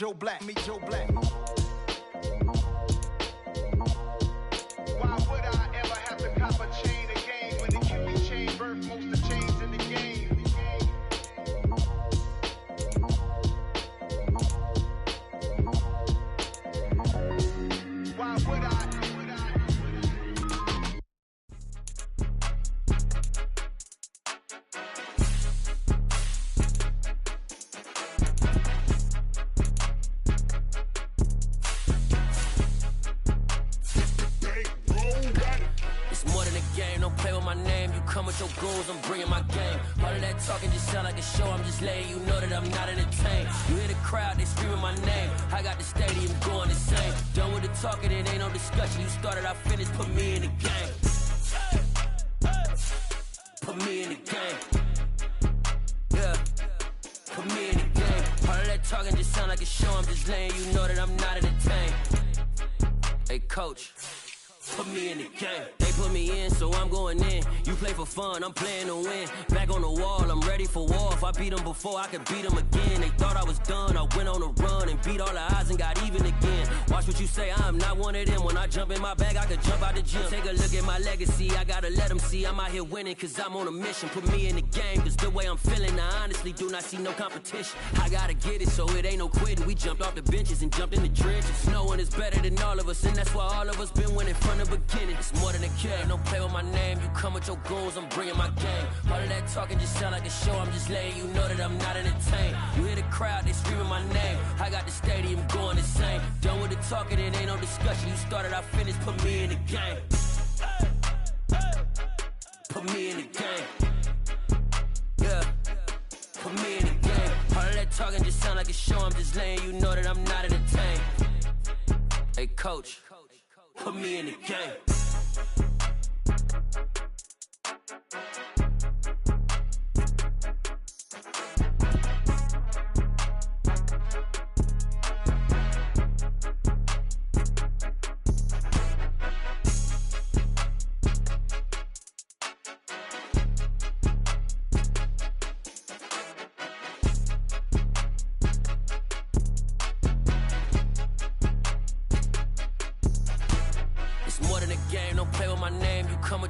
Joe Black, meet Joe Black. Why would I ever have to cop a chain again when the Cupid chain birthed most of the chains in the game? Why would I? Your goals, I'm bringing my game. All of that talking just sound like a show. I'm just letting you know that I'm not entertained. You hear the crowd, they screaming my name. I got the stadium going insane. Done with the talking, it ain't no discussion. You started, I finished, put me in the game. Put me in the game. Yeah, put me in the game. All of that talking just sound like a show. I'm just letting you know that I'm not entertained. Hey, coach, put me in the game. They put me in, so I'm going in. You play for fun, I'm playing to win. Back on the wall, I'm ready for war. If I beat them before, I could beat them again. They thought I was done, I went on a run and beat all the odds and got even again. Watch what you say, I'm not one of them. When I jump in my bag, I could jump out the gym. Take a look at my legacy, I gotta let them see I'm out here winning, cause I'm on a mission. Put me in the game, cause the way I'm feeling, I honestly do not see no competition. I gotta get it, so it ain't no quitting. We jumped off the benches and jumped in the trenches. No one is better than all of us, and that's why all of us been winning from the beginning. It's more than a game, don't play with my name. You come with your goons, I'm bringing my game. All of that talking just sound like a show. I'm just letting you know that I'm not entertained. You hear the crowd, they screaming my name. I got the stadium going insane. Done with the talking, it ain't no discussion. You started, I finished, put me in the game. Put me in the game. Yeah, put me in the game. All of that talking just sound like a show. I'm just letting you know that I'm not entertained. Hey, coach, put me in the game.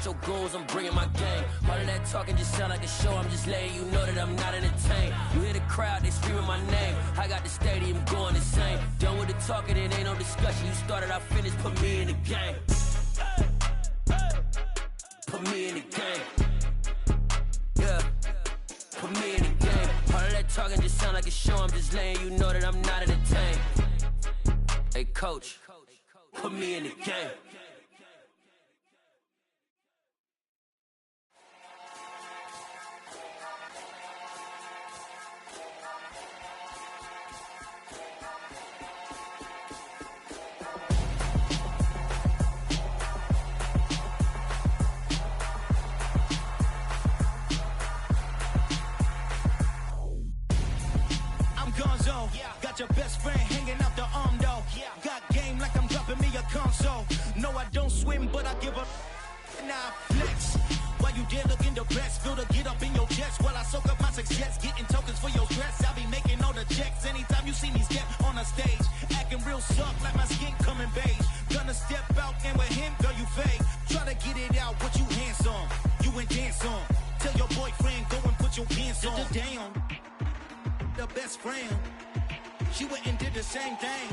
Your goons, I'm bringing my game. All of that talking just sound like a show. I'm just letting you know that I'm not entertained. You hear the crowd, they screaming my name. I got the stadium going insane. Done with the talking, it ain't no discussion. You started, I finished, put me in the game. Put me in the game. Yeah, put me in the game. All of that talking just sound like a show. I'm just letting you know that I'm not entertained. Hey, coach, put me in the game. Your best friend hanging out the arm though. Got game like I'm dropping me a console. No, I don't swim, but I give a now flex. While you there looking depressed, feel the get up in your chest while I soak up my success, getting tokens for your stress. I'll be making all the checks anytime you see me step on a stage, acting real soft like my skin coming beige. Gonna step out and with him, girl, you fake. Try to get it out, but you handsome, you ain't dance on. Tell your boyfriend go and put your pants on. Down, the best friend. She went and did the same thing.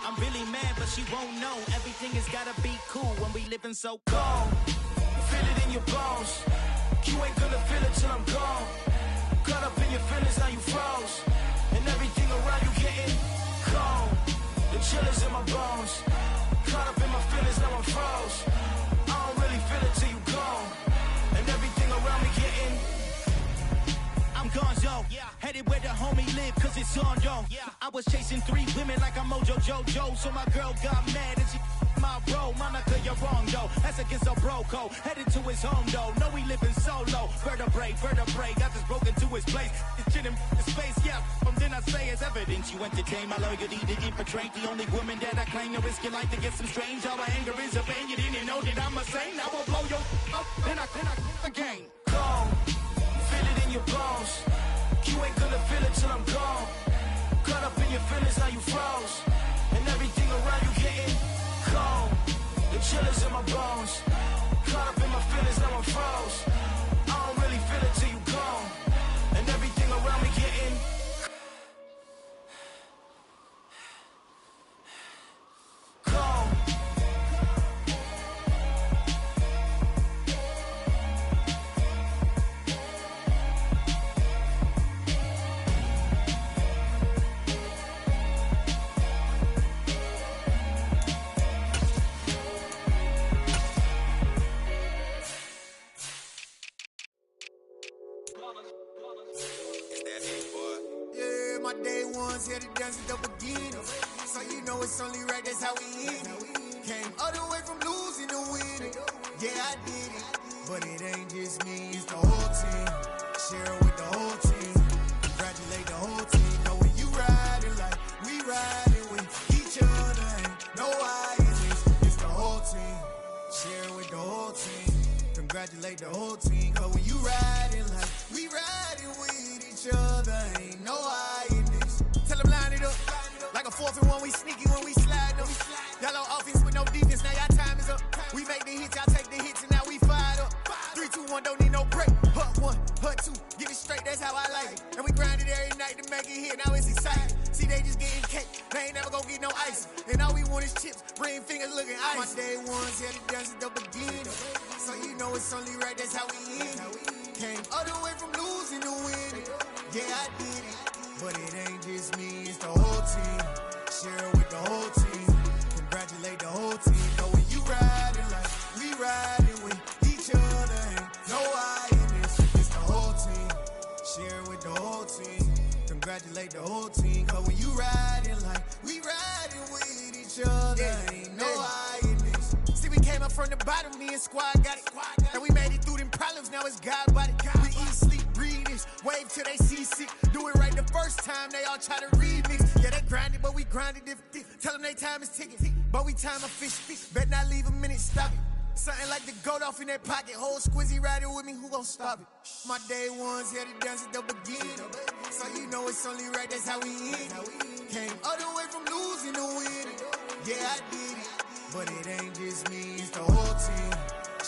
I'm really mad, but she won't know. Everything has gotta be cool when we living so cold. Feel it in your bones. You ain't gonna feel it till I'm gone. Caught up in your feelings, now you froze. And everything around you getting cold. The chill is in my bones. Caught up in my feelings, now I'm froze. I don't really feel it till you gone. And everything around me getting I'm gonzo, headed where the homie live, cause it's on though. I was chasing 3 women like I'm Mojo Jojo, so my girl got mad and she my bro. Monica, you're wrong though, that's against a bro code. Headed to his home though, know we living solo. Vertebrae, got this broken to his place. This shit in space, from then I say it's evidence. You entertain my loyalty to infiltrate. The only woman that I claim to risk your life to get some strange. All my anger is a pain, you didn't know that I'm a saint. Now I'll blow your up, then I again. Gone. Feel it in your bones. You ain't gonna feel it till I'm gone. Caught up in your feelings, now you you froze. And everything around you getting cold. The chillers in my bones. Caught up in my feelings, now I'm froze. I don't really feel it till you gone. And everything around me getting cold. Yeah, my day ones here to dance at the beginning. So you know it's only right, that's how we end it. Came all the way from losing to winning. Yeah, I did it. But it ain't just me, it's the whole team. Share it with the whole team. Congratulate the whole team. Know when you riding like we riding with each other. Ain't no I in this, it's the whole team. Share it with the whole team. Congratulate the whole team. Cause when you riding like we riding with each other. Ain't no I in this. Tell them line it up. Like a 4th and 1, we sneaky when we slide them. Y'all on offense with no defense, now y'all time is up. We make the hits, y'all take the hits, and now we fired up. 3, 2, 1, don't need no break. Hut 1, hut 2, get it straight, that's how I like it. And we grind it every night to make it hit, now it's exciting. See, they just getting cake, they ain't never gonna get no ice. And all we want is chips, ring fingers looking ice. My day ones here to dance at the beginning. So you know it's only right, that's how we end it. Came all the way from losing to winning. Yeah, I did it. But it ain't just me, it's the whole team. Share it with the whole team. Congratulate the whole team. Know when you riding like we riding with each other. Ain't no I in this, it's the whole team. Share it with the whole team. Congratulate the whole team. Cause when you riding like we riding with each other. Ain't no I in this. See, we came up from the bottom, me and squad got it. And we made it through them problems, now it's God body. We eat, sleep, breathe this, wave till they see sick. Do it right the first time, they all try to remix. Yeah, they grinded, but we grinded different. Tell them they time is ticking, but we time a fish. Bet not leave a minute, stop it. Something like the goat off in that pocket. Whole squizzy riding with me, who gon' stop it? My day ones here to dance at the beginning. So you know it's only right, that's how we end it. Came all the way from losing to winning. Yeah, I did it. But it ain't just me, it's the whole team.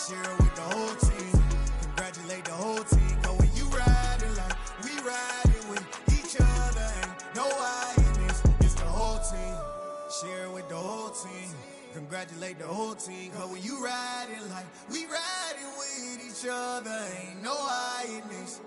Share it with the whole team. Congratulate the whole team. Cause when you riding like we riding with each other. Ain't no I in this, it's the whole team. Share it with the whole team. Congratulate the whole team. Cause when you riding like we riding with each other. Ain't no I in this.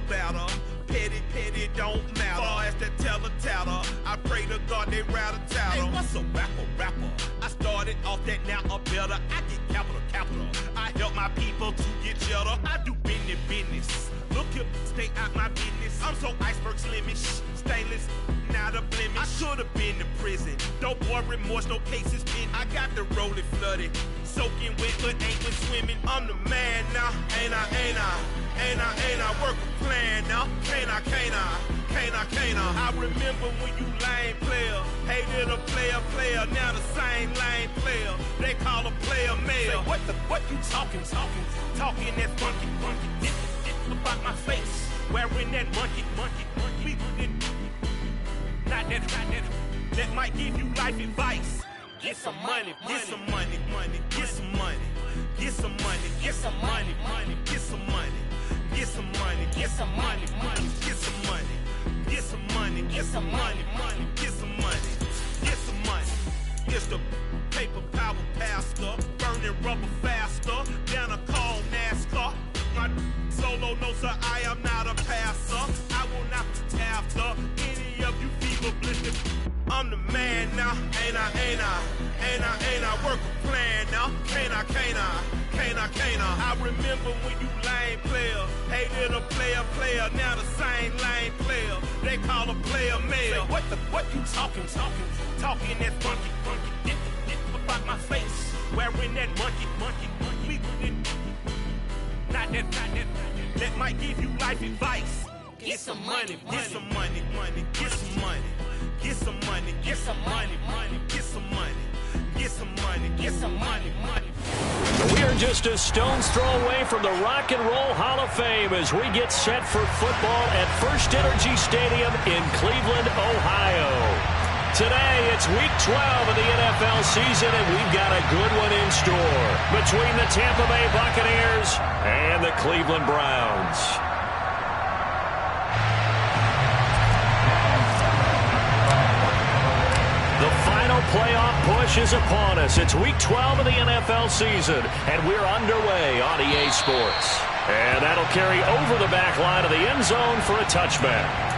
Better. Petty don't matter. Far as that tatter, I pray to God they rather tattle. Hey, what's a rapper? I started off that, now I'm better. I get capital. I help my people to get cheddar. I do business. Look here, stay out my business. I'm so iceberg slimish, stainless, not a blemish. I should've been to prison. No boy remorse, no cases pinned. I got the rolling flooded, soaking wet, but ain't been swimming. I'm the man now, ain't I? Work a plan now, can't I? I remember when you lame player, hated a player, now the same lame player. They call a player mayor. Say, what you talking that funky, about my face, wearing that monkey. Not that might give you life advice. Get some money. It's the paper power pastor, burning rubber faster than a cold NASCAR. My solo, no sir, I am not a passer. I will not be after any of you fever blisters. I'm the man now, ain't I? Work a plan now, can't I? can't I remember when you lame player, hated a player, now the same lame player. They call a player mayor. What you talking that funky, about my face, wearing that monkey. Not that, that might give you life advice. Get some money, get some money, get some money, get some money, get some money, get some money, get some money, get some money. We are just a stone's throw away from the Rock and Roll Hall of Fame as we get set for football at First Energy Stadium in Cleveland, Ohio. Today, it's Week 12 of the NFL season, and we've got a good one in store between the Tampa Bay Buccaneers and the Cleveland Browns. The final playoff push is upon us. It's Week 12 of the NFL season, and we're underway on EA Sports. And that'll carry over the back line of the end zone for a touchback.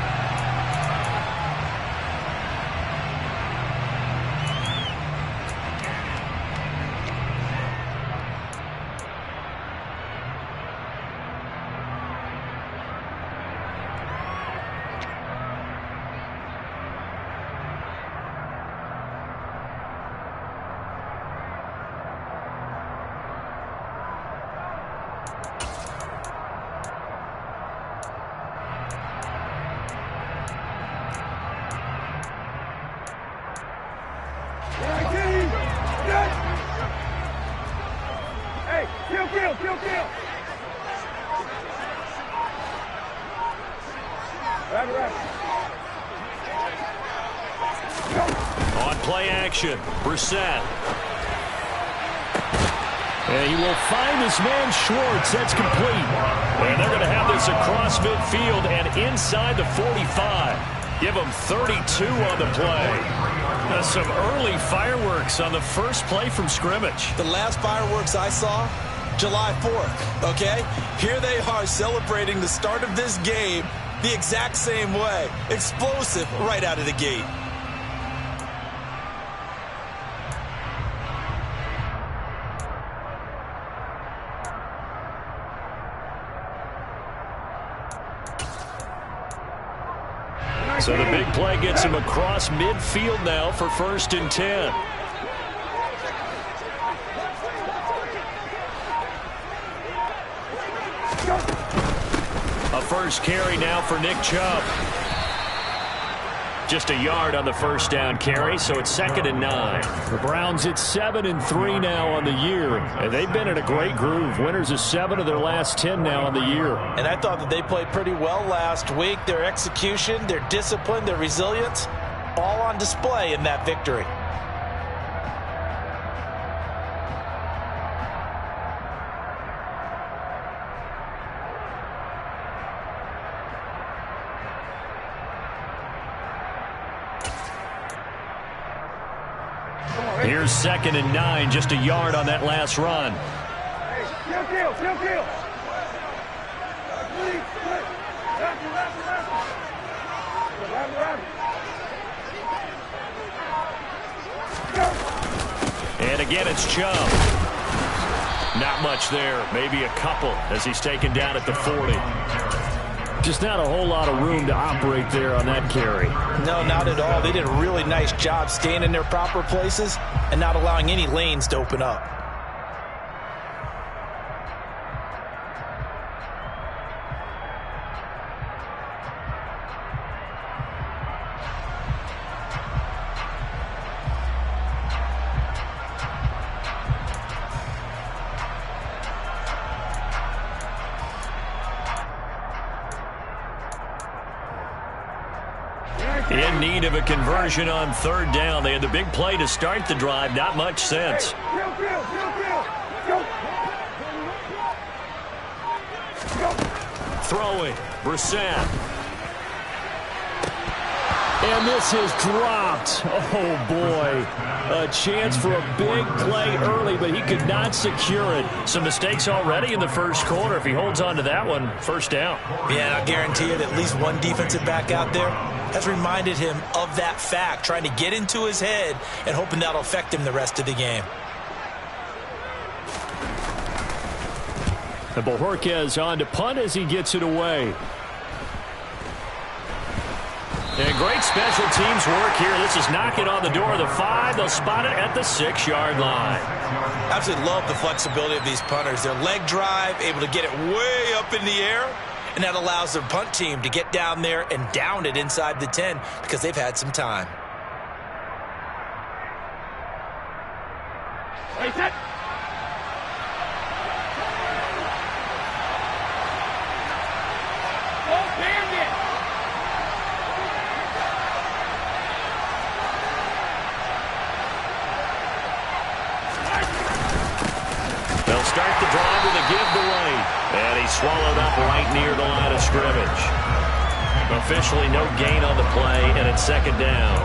On play action, Brissett. And he will find his man Schwartz. That's complete. And they're going to have this across midfield and inside the 45. Give them 32 on the play. Some early fireworks on the first play from scrimmage. The last fireworks I saw, July 4th, okay? Here they are celebrating the start of this game the exact same way. Explosive right out of the gate. So the big play gets him across midfield now for 1st and 10. A first carry now for Nick Chubb. Just a yard on the first down carry, so it's 2nd and 9. The Browns at 7-3 now on the year, and they've been in a great groove. Winners of 7 of their last 10 now on the year. And I thought that they played pretty well last week. Their execution, their discipline, their resilience, all on display in that victory. Here's 2nd and 9, just a yard on that last run. And again, it's Chubb. Not much there, maybe a couple as he's taken down at the 40. Just not a whole lot of room to operate there on that carry. No, not at all. They did a really nice job staying in their proper places and not allowing any lanes to open up. In need of a conversion on 3rd down. They had the big play to start the drive. Not much sense. Throwing. Brissett. And this is dropped. Oh, boy. A chance for a big play early, but he could not secure it. Some mistakes already in the first quarter. If he holds on to that one, 1st down. Yeah, and I guarantee you that at least one defensive back out there has reminded him of that fact, trying to get into his head and hoping that'll affect him the rest of the game. And Bojorquez on to punt as he gets it away. And great special teams work here. This is knocking on the door of the 5. They'll spot it at the 6-yard line. Absolutely love the flexibility of these punters. Their leg drive, able to get it way up in the air, and that allows their punt team to get down there and down it inside the 10 because they've had some time. Hey, set. They'll start the drive with a give to White. And he's swallowed up right near the line of scrimmage. Officially no gain on the play, and it's 2nd down.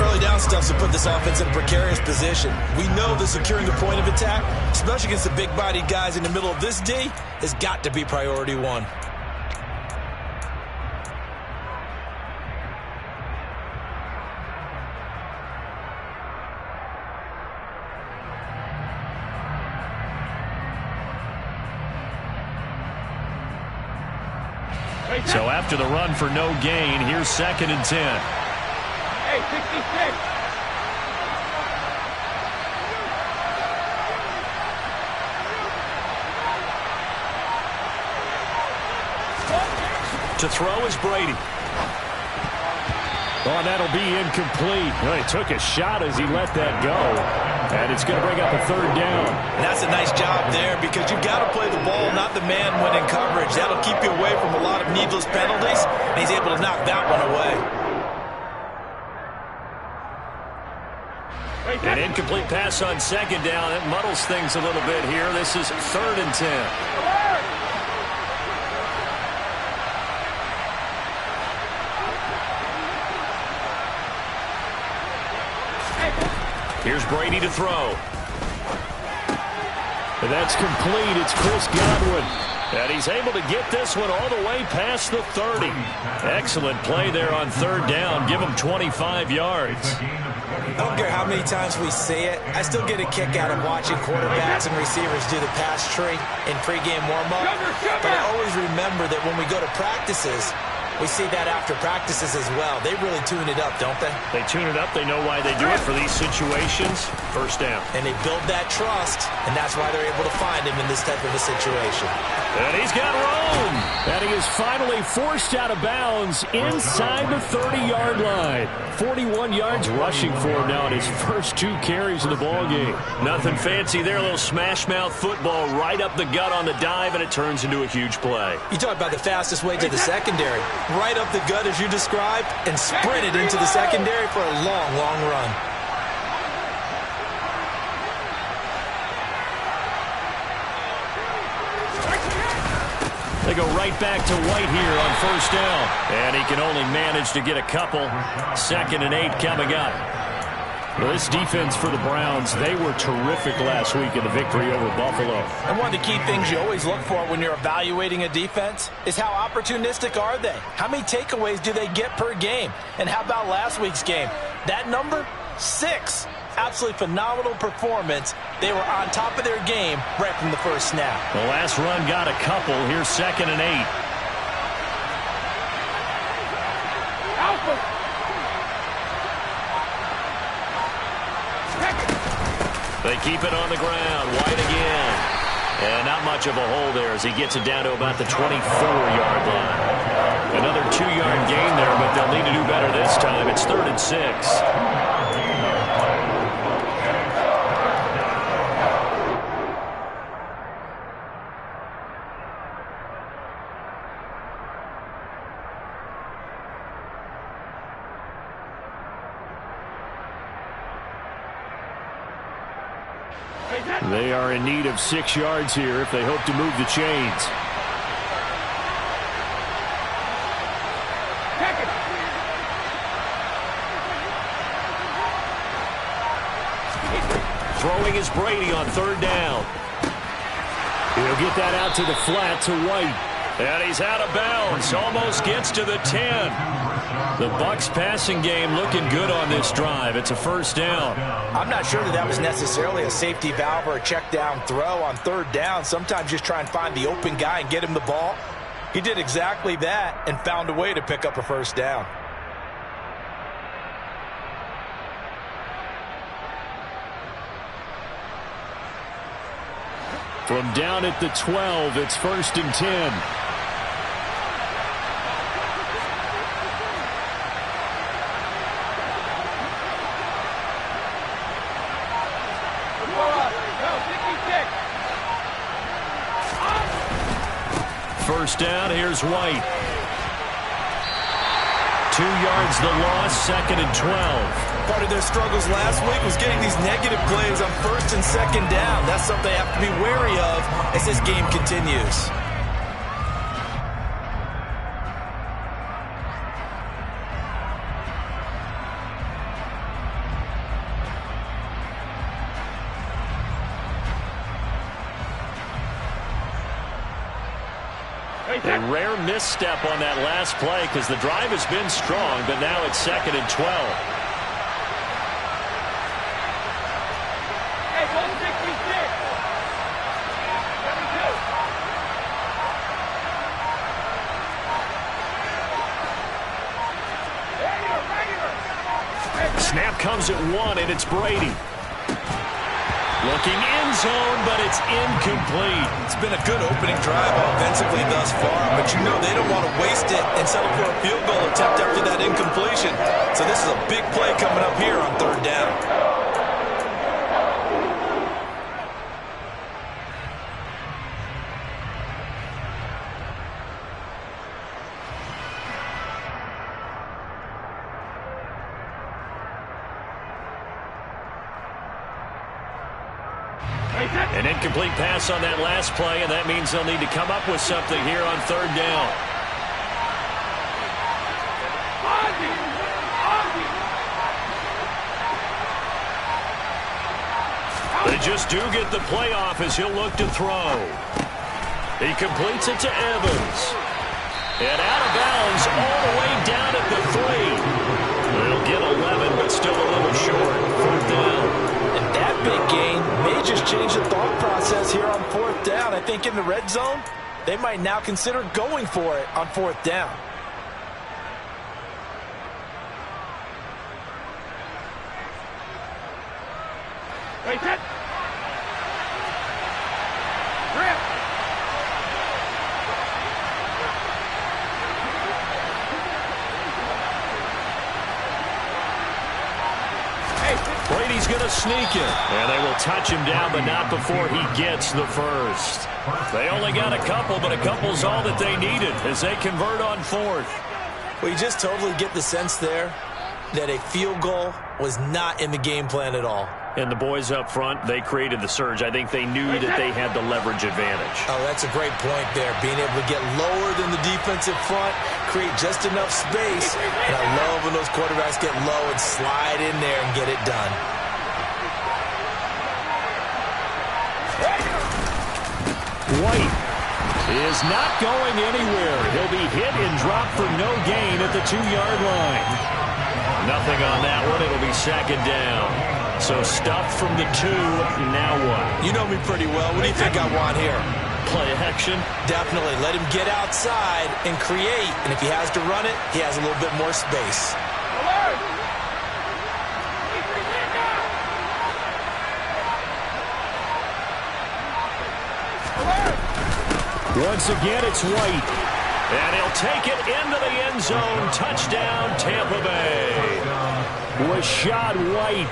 Early down stuff to put this offense in a precarious position. We know that securing the point of attack, especially against the big-bodied guys in the middle of this D, has got to be priority 1. So after the run for no gain, here's 2nd and 10. Hey, 66. To throw is Brady. Oh, that'll be incomplete. Well, he took a shot as he let that go. And it's going to bring up a 3rd down. And that's a nice job there because you've got to play the ball, not the man when in coverage. That'll keep you away from a lot of needless penalties, and he's able to knock that one away. An incomplete pass on 2nd down. It muddles things a little bit here. This is 3rd and 10. Here's Brady to throw. And that's complete. It's Chris Godwin. And he's able to get this one all the way past the 30. Excellent play there on 3rd down. Give him 25 yards. I don't care how many times we see it. I still get a kick out of watching quarterbacks and receivers do the pass tree in pregame warm-up. But I always remember that when we go to practices, we see that after practices as well. They really tune it up, don't they? They tune it up. They know why they do it for these situations. 1st down. And they build that trust, and that's why they're able to find him in this type of a situation. And he's got room. And he is finally forced out of bounds inside the 30-yard line. 41 yards rushing for him now in his first 2 carries of the ballgame. Nothing fancy there. A little smash-mouth football right up the gut on the dive, and it turns into a huge play. You talk about the fastest way to the secondary. Right up the gut as you described, and sprinted into the secondary for a long, long run. They go right back to White here on 1st down. And he can only manage to get a couple. 2nd and 8 coming up. Well, this defense for the Browns, they were terrific last week in the victory over Buffalo. And one of the key things you always look for when you're evaluating a defense is how opportunistic are they? How many takeaways do they get per game? And how about last week's game? That number? 6. Absolutely phenomenal performance. They were on top of their game right from the first snap. The last run got a couple. Here's 2nd and 8. They keep it on the ground. White again. And not much of a hole there as he gets it down to about the 24-yard line. Another 2-yard gain there, but they'll need to do better this time. It's 3rd and 6. They are in need of 6 yards here if they hope to move the chains. Throwing is Brady on 3rd down. He'll get that out to the flat to White. And he's out of bounds. Almost gets to the 10. The Bucs passing game looking good on this drive. It's a first down. I'm not sure that was necessarily a safety valve or a check down throw on third down. Sometimes just try and find the open guy and get him the ball. He did exactly that and found a way to pick up a first down. From down at the 12, it's 1st and 10. First down, here's White. 2 yards the loss, 2nd and 12. Part of their struggles last week was getting these negative plays on 1st and 2nd down. That's something they have to be wary of as this game continues. A rare misstep on that last play because the drive has been strong, but now it's 2nd and 12. Hey, 166. 72. Snap comes at 1, and it's Brady. Looking end zone, but it's incomplete. It's been a good opening drive offensively thus far, but you know they don't want to waste it and settle for a field goal attempt after that incompletion. So this is a big play coming up here on 3rd down. An incomplete pass on that last play, and that means they'll need to come up with something here on 3rd down. They just do get the playoff as he'll look to throw. He completes it to Evans. And out of bounds all the way down at the 3. They'll get 11, but still a little short. 4th down. That big gain may just change the thought process here on 4th down. I think in the red zone, they might now consider going for it on 4th down. Hey, set. Rip. Brady's going to sneak it. And they will touch him down, but not before he gets the first. They only got a couple, but a couple's all that they needed as they convert on 4th. Well, you just totally get the sense there that a field goal was not in the game plan at all. And the boys up front, they created the surge. I think they knew that they had the leverage advantage. Oh, that's a great point there. Being able to get lower than the defensive front, create just enough space. And I love when those quarterbacks get low and slide in there and get it done. White is not going anywhere. He'll be hit and dropped for no gain at the 2-yard line. Nothing on that one. It'll be 2nd down. So stuffed from the 2. Now what? You know me pretty well. What do you think I want here? Play action? Definitely. Let him get outside and create. And if he has to run it, he has a little bit more space. Once again, it's White. And he'll take it into the end zone. Touchdown, Tampa Bay. Rachaad White,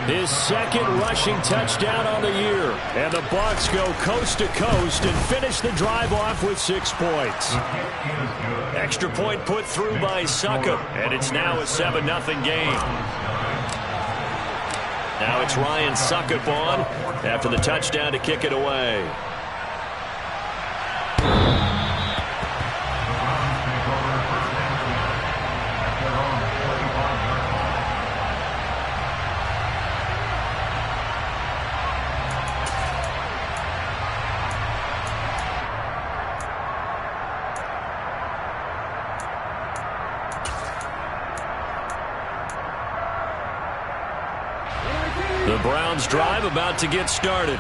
his 2nd rushing touchdown on the year. And the Bucs go coast to coast and finish the drive off with 6 points. Extra point put through by Succop, and it's now a 7-0 game. Now it's Ryan Succop on after the touchdown to kick it away. Browns drive about to get started.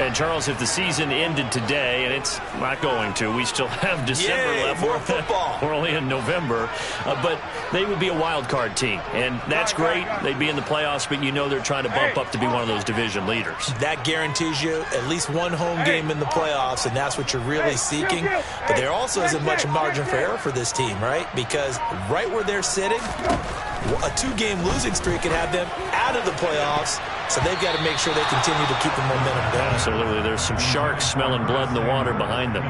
And, Charles, if the season ended today, and it's not going to, we still have December left. More football. We're only in November. But they would be a wild card team. And that's great. They'd be in the playoffs, but you know they're trying to bump up to be one of those division leaders. That guarantees you at least one home game in the playoffs, and that's what you're really seeking. But there also isn't much margin for error for this team, right? Because right where they're sitting, a 2-game losing streak could have them out of the playoffs. So they've got to make sure they continue to keep the momentum going. Absolutely. There's some sharks smelling blood in the water behind them.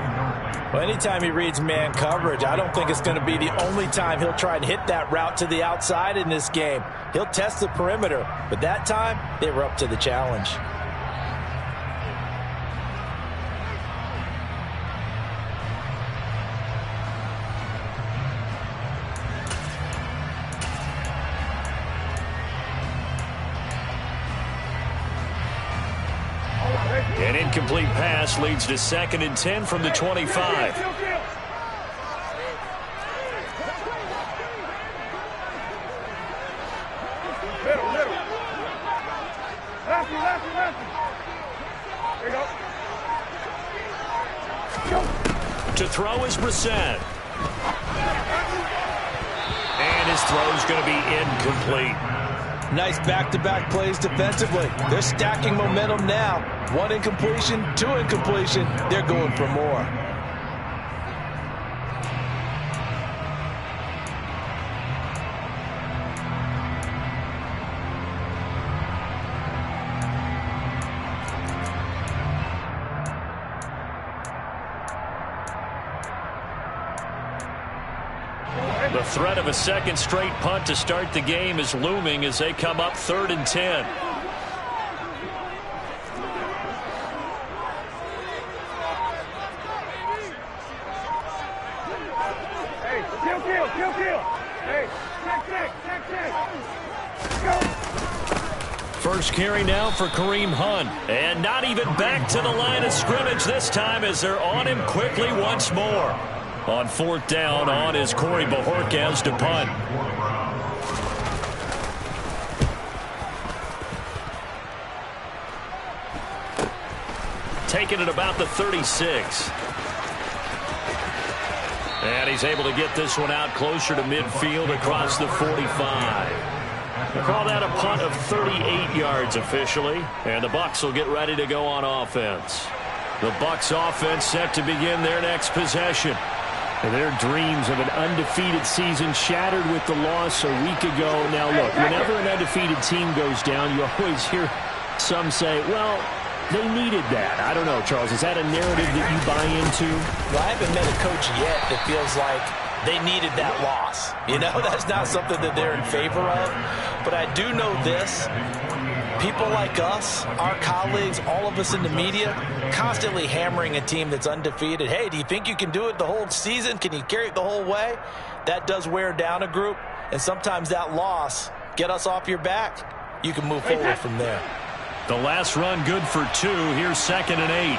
Well, anytime he reads man coverage, I don't think it's going to be the only time he'll try and hit that route to the outside in this game. He'll test the perimeter, but that time they were up to the challenge. An incomplete pass leads to 2nd and 10 from the 25. To throw is Brissett. And his throw is going to be incomplete. Nice back-to-back plays defensively. They're stacking momentum now. 1 incompletion, 2 incompletion. They're going for more. The threat of a second straight punt to start the game is looming as they come up 3rd and 10. Hey, kill. Hey, check. Go. First carry now for Kareem Hunt. And not even back to the line of scrimmage this time as they're on him quickly once more. On 4th down, on is Corey Bojorquez to punt. Taking it about the 36. And he's able to get this one out closer to midfield across the 45. They call that a punt of 38 yards officially. And the Bucs will get ready to go on offense. The Bucs offense set to begin their next possession. And their dreams of an undefeated season shattered with the loss a week ago. Now, look, whenever an undefeated team goes down, you always hear some say, well, they needed that. I don't know, Charles. Is that a narrative that you buy into? Well, I haven't met a coach yet that feels like they needed that loss. You know, that's not something that they're in favor of. But I do know this. People like us, our colleagues, all of us in the media, constantly hammering a team that's undefeated. Hey, do you think you can do it the whole season? Can you carry it the whole way? That does wear down a group, and sometimes that loss, get us off your back, you can move forward from there. The last run good for 2. Here's 2nd and 8.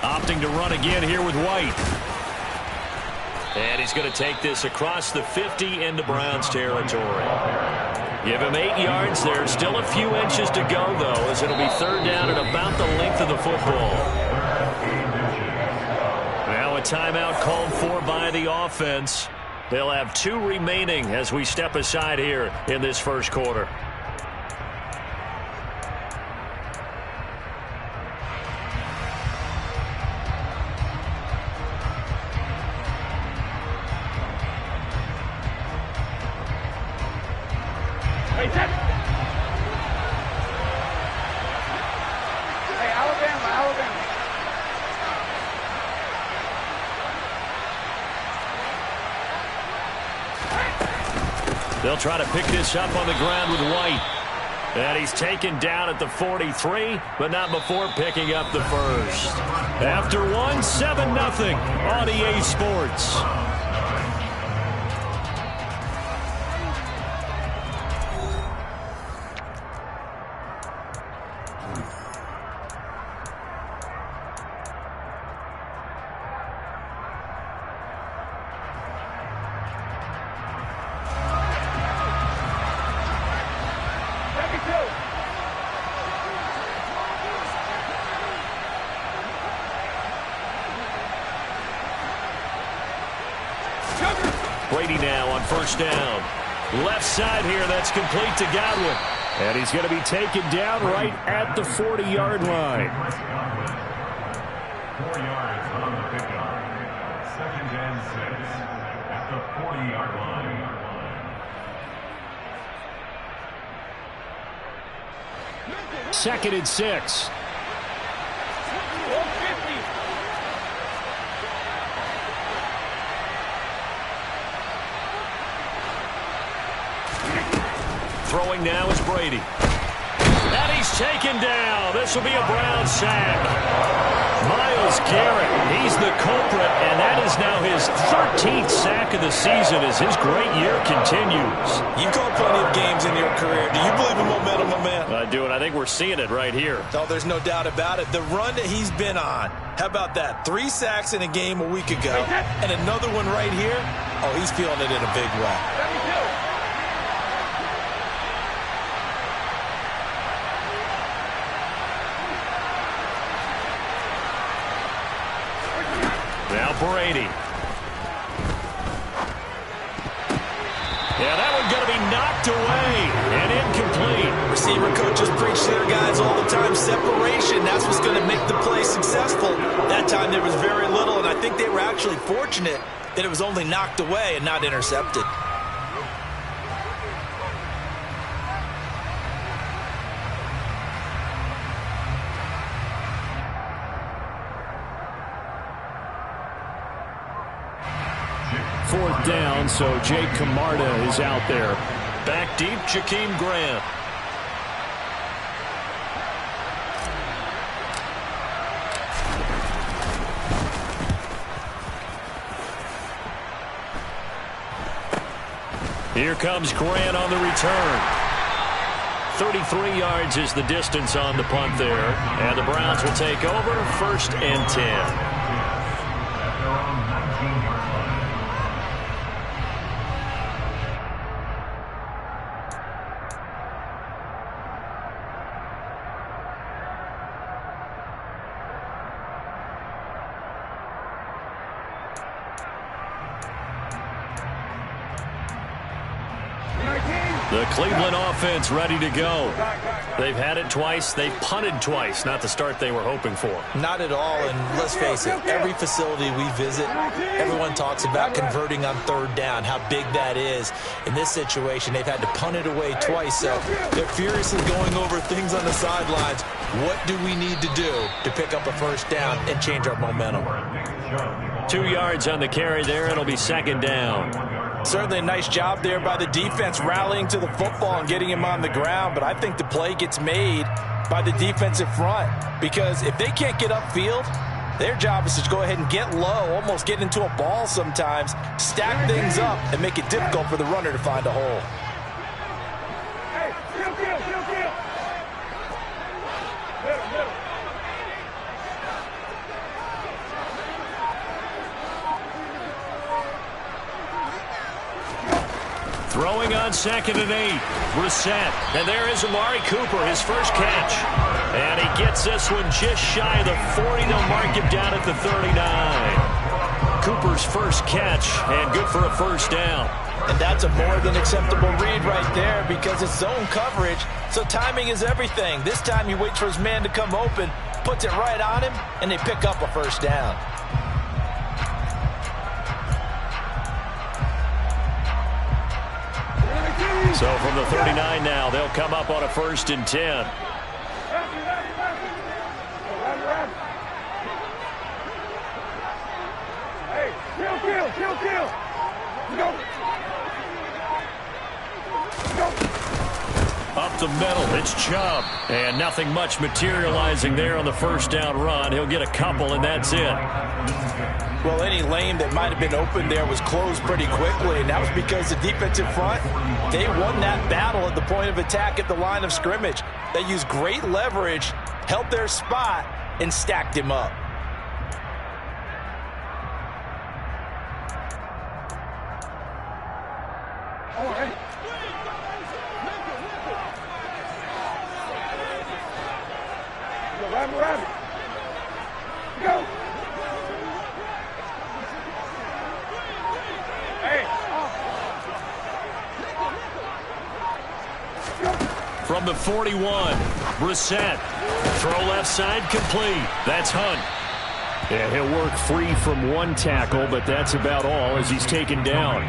Opting to run again here with White. And he's going to take this across the 50 into Browns territory. Give him 8 yards there. Still a few inches to go, though, as it'll be 3rd down at about the length of the football. Now a timeout called for by the offense. They'll have 2 remaining as we step aside here in this first quarter. Hey, Alabama. They'll try to pick this up on the ground with White. And he's taken down at the 43, but not before picking up the first. After 1, 7-0 on EA Sports. Brady now on first down. Left side here, that's complete to Godwin. And he's going to be taken down right at the 40-yard line. 4 yards on the pickup. 2nd and 6 at the 40-yard line. Second and 6. Throwing now is Brady. And he's taken down. This will be a Brown sack. Myles Garrett, he's the culprit, and that is now his 13th sack of the season as his great year continues. You've called plenty of games in your career. Do you believe in momentum, my man? I do, and I think we're seeing it right here. Oh, there's no doubt about it. The run that he's been on. How about that? 3 sacks in a game a week ago, and another one right here. Oh, he's feeling it in a big way. Now Brady. Yeah, that one's going to be knocked away and incomplete. Receiver coaches preach to their guys all the time. Separation, that's what's going to make the play successful. That time there was very little, and I think they were actually fortunate that it was only knocked away and not intercepted. Fourth down, so Jake Camarda is out there. Back deep, Jakeem Grant. Here comes Grant on the return. 33 yards is the distance on the punt there. And the Browns will take over 1st and 10. The Cleveland offense ready to go. They've had it twice. They've punted twice. Not the start they were hoping for. Not at all, and let's face it, every facility we visit, everyone talks about converting on 3rd down, how big that is. In this situation, they've had to punt it away twice, so they're furiously going over things on the sidelines. What do we need to do to pick up a 1st down and change our momentum? 2 yards on the carry there. It'll be 2nd down. Certainly a nice job there by the defense rallying to the football and getting him on the ground, but I think the play gets made by the defensive front because if they can't get upfield, their job is to go ahead and get low, almost get into a ball sometimes, stack things up, and make it difficult for the runner to find a hole. Hey, kill. Middle. Throwing on 2nd and 8. Brissett. And there is Amari Cooper, his first catch. And he gets this one just shy of the 40. They'll mark him down at the 39. Cooper's first catch, and good for a 1st down. And that's a more than acceptable read right there because it's zone coverage, so timing is everything. This time he waits for his man to come open, puts it right on him, and they pick up a 1st down. So from the 39 now, they'll come up on a 1st and 10. Hey, kill. Go. Up the middle, it's Chubb. And nothing much materializing there on the 1st down run. He'll get a couple, and that's it. Well, any lane that might have been open there was closed pretty quickly, and that was because the defensive front, they won that battle at the point of attack at the line of scrimmage. They used great leverage, held their spot, and stacked him up. All right. Rabbit. Go. Hey, From the 41, Brissett. Throw left side complete. That's Hunt. And he'll work free from one tackle, but that's about all as he's taken down.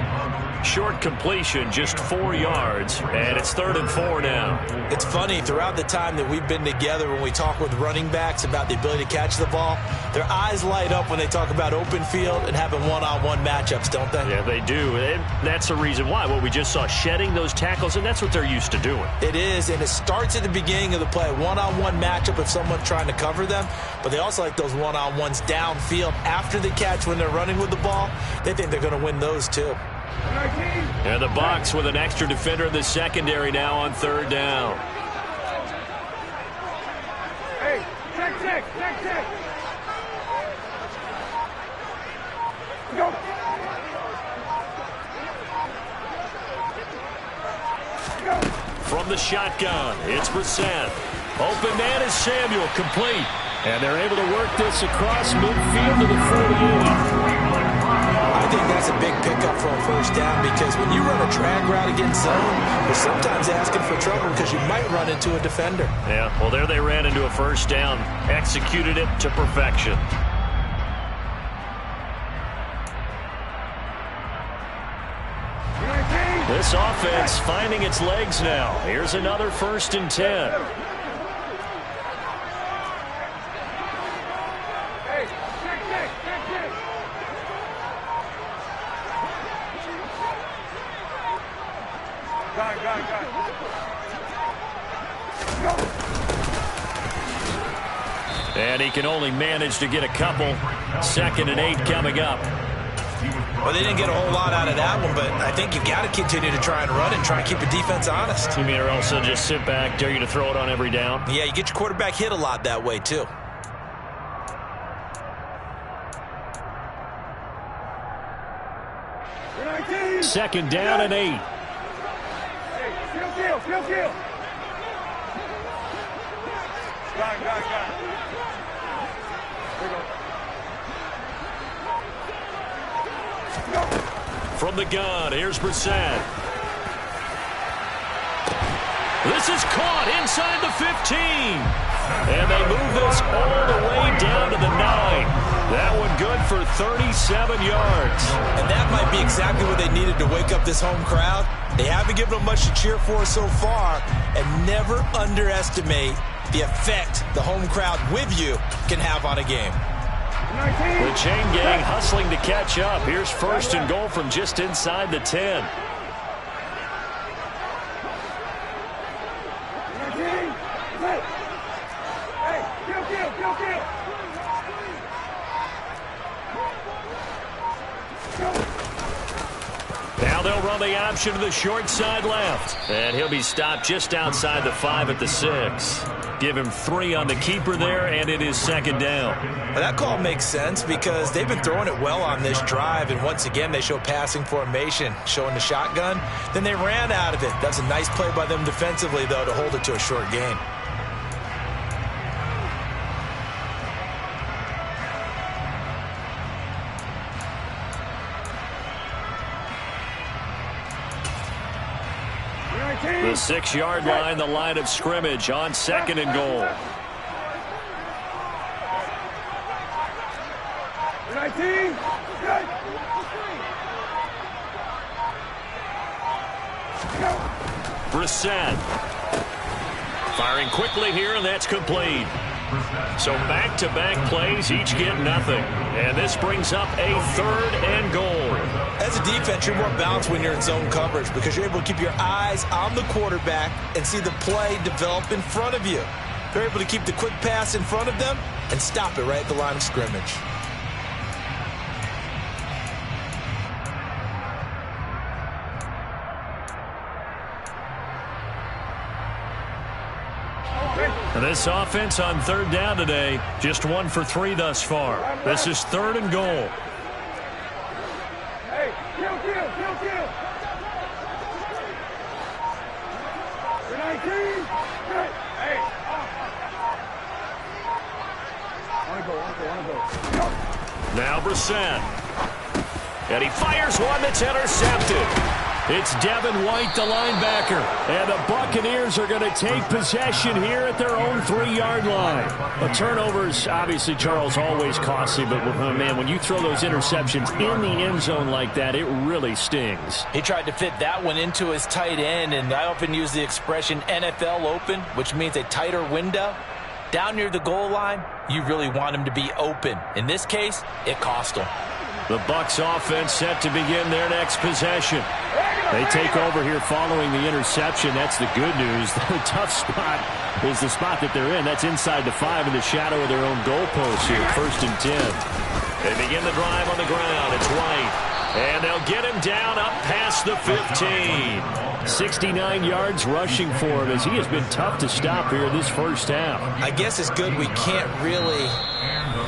Short completion, just 4 yards, and it's 3rd and 4 now. It's funny, throughout the time that we've been together, when we talk with running backs about the ability to catch the ball, their eyes light up when they talk about open field and having one-on-one matchups, don't they? Yeah, they do. And that's the reason why. Well, we just saw shedding those tackles, and that's what they're used to doing. It is, and it starts at the beginning of the play. One-on-one matchup if someone's trying to cover them, but they also like those one-on-ones downfield after the catch when they're running with the ball. They think they're going to win those, too. And the Bucs with an extra defender in the secondary now on 3rd down. Hey, check. Go. From the shotgun, it's Brissett. Open man is Samuel, complete. And they're able to work this across midfield to the 48. I think that's a big pickup for a 1st down because when you run a drag route against zone, you're sometimes asking for trouble because you might run into a defender. Yeah, well, there they ran into a 1st down, executed it to perfection. This offense finding its legs now. Here's another 1st and 10. And he can only manage to get a couple. 2nd and 8 coming up. Well, they didn't get a whole lot out of that one, but I think you've got to continue to try and run and try and keep the defense honest. You mean or else they'll just sit back, dare you to throw it on every down? Yeah, you get your quarterback hit a lot that way, too. Second down and 8. Kill. Got. From the gun, here's Brissett. This is caught inside the 15. And they move this all the way down to the 9. That one good for 37 yards. And that might be exactly what they needed to wake up this home crowd. They haven't given them much to cheer for so far, and never underestimate the effect the home crowd with you can have on a game. The chain gang hustling to catch up. Here's 1st and goal from just inside the 10. Now they'll run the option to the short side left. And he'll be stopped just outside the 5 at the 6. Give him 3 on the keeper there, and it is 2nd down. Well, that call makes sense because they've been throwing it well on this drive, and once again they show passing formation, showing the shotgun. Then they ran out of it. That's a nice play by them defensively, though, to hold it to a short gain. The 6-yard line, the line of scrimmage on 2nd and goal. 19. Brissett. Firing quickly here, and that's complete. So back-to-back plays, each get nothing. And this brings up a 3rd and goal. As a defense, you're more balanced when you're in zone coverage because you're able to keep your eyes on the quarterback and see the play develop in front of you. They're able to keep the quick pass in front of them and stop it right at the line of scrimmage. And this offense on 3rd down today, just 1 for 3 thus far. This is 3rd and goal. Hey, kill. 19. Hey. Wanna go. Now Brissett. And he fires one that's intercepted. It's Devin White, the linebacker. And the Buccaneers are going to take possession here at their own 3-yard line. The turnovers, obviously, Charles, always costly. But, man, when you throw those interceptions in the end zone like that, it really stings. He tried to fit that one into his tight end, and I often use the expression NFL open, which means a tighter window. Down near the goal line, you really want him to be open. In this case, it cost him. The Bucs offense set to begin their next possession. They take over here following the interception. That's the good news. The tough spot is the spot that they're in. That's inside the 5 in the shadow of their own goalpost here. 1st and 10. They begin the drive on the ground. It's White. And they'll get him down up past the 15. 69 yards rushing for him as he has been tough to stop here this first half. I guess it's good we can't really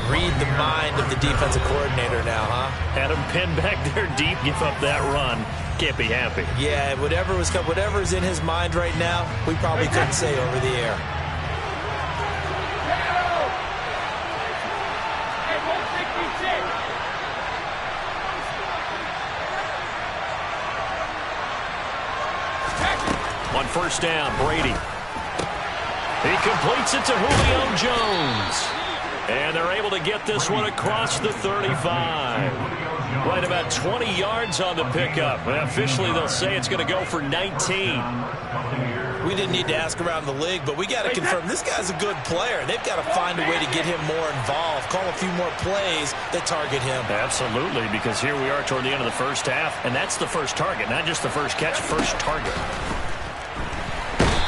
read the mind of the defensive coordinator now, huh? Had him pinned back there deep, give up that run. Can't be happy. Yeah, whatever's in his mind right now, we probably couldn't say over the air. On 1st down, Brady. He completes it to Julio Jones. And they're able to get this one across the 35. Right about 20 yards on the pickup. And officially, they'll say it's going to go for 19. We didn't need to ask around the league, but we got to confirm this guy's a good player. They've got to find a way to get him more involved, call a few more plays that target him. Absolutely, because here we are toward the end of the first half, and that's the first target, not just the first catch, first target.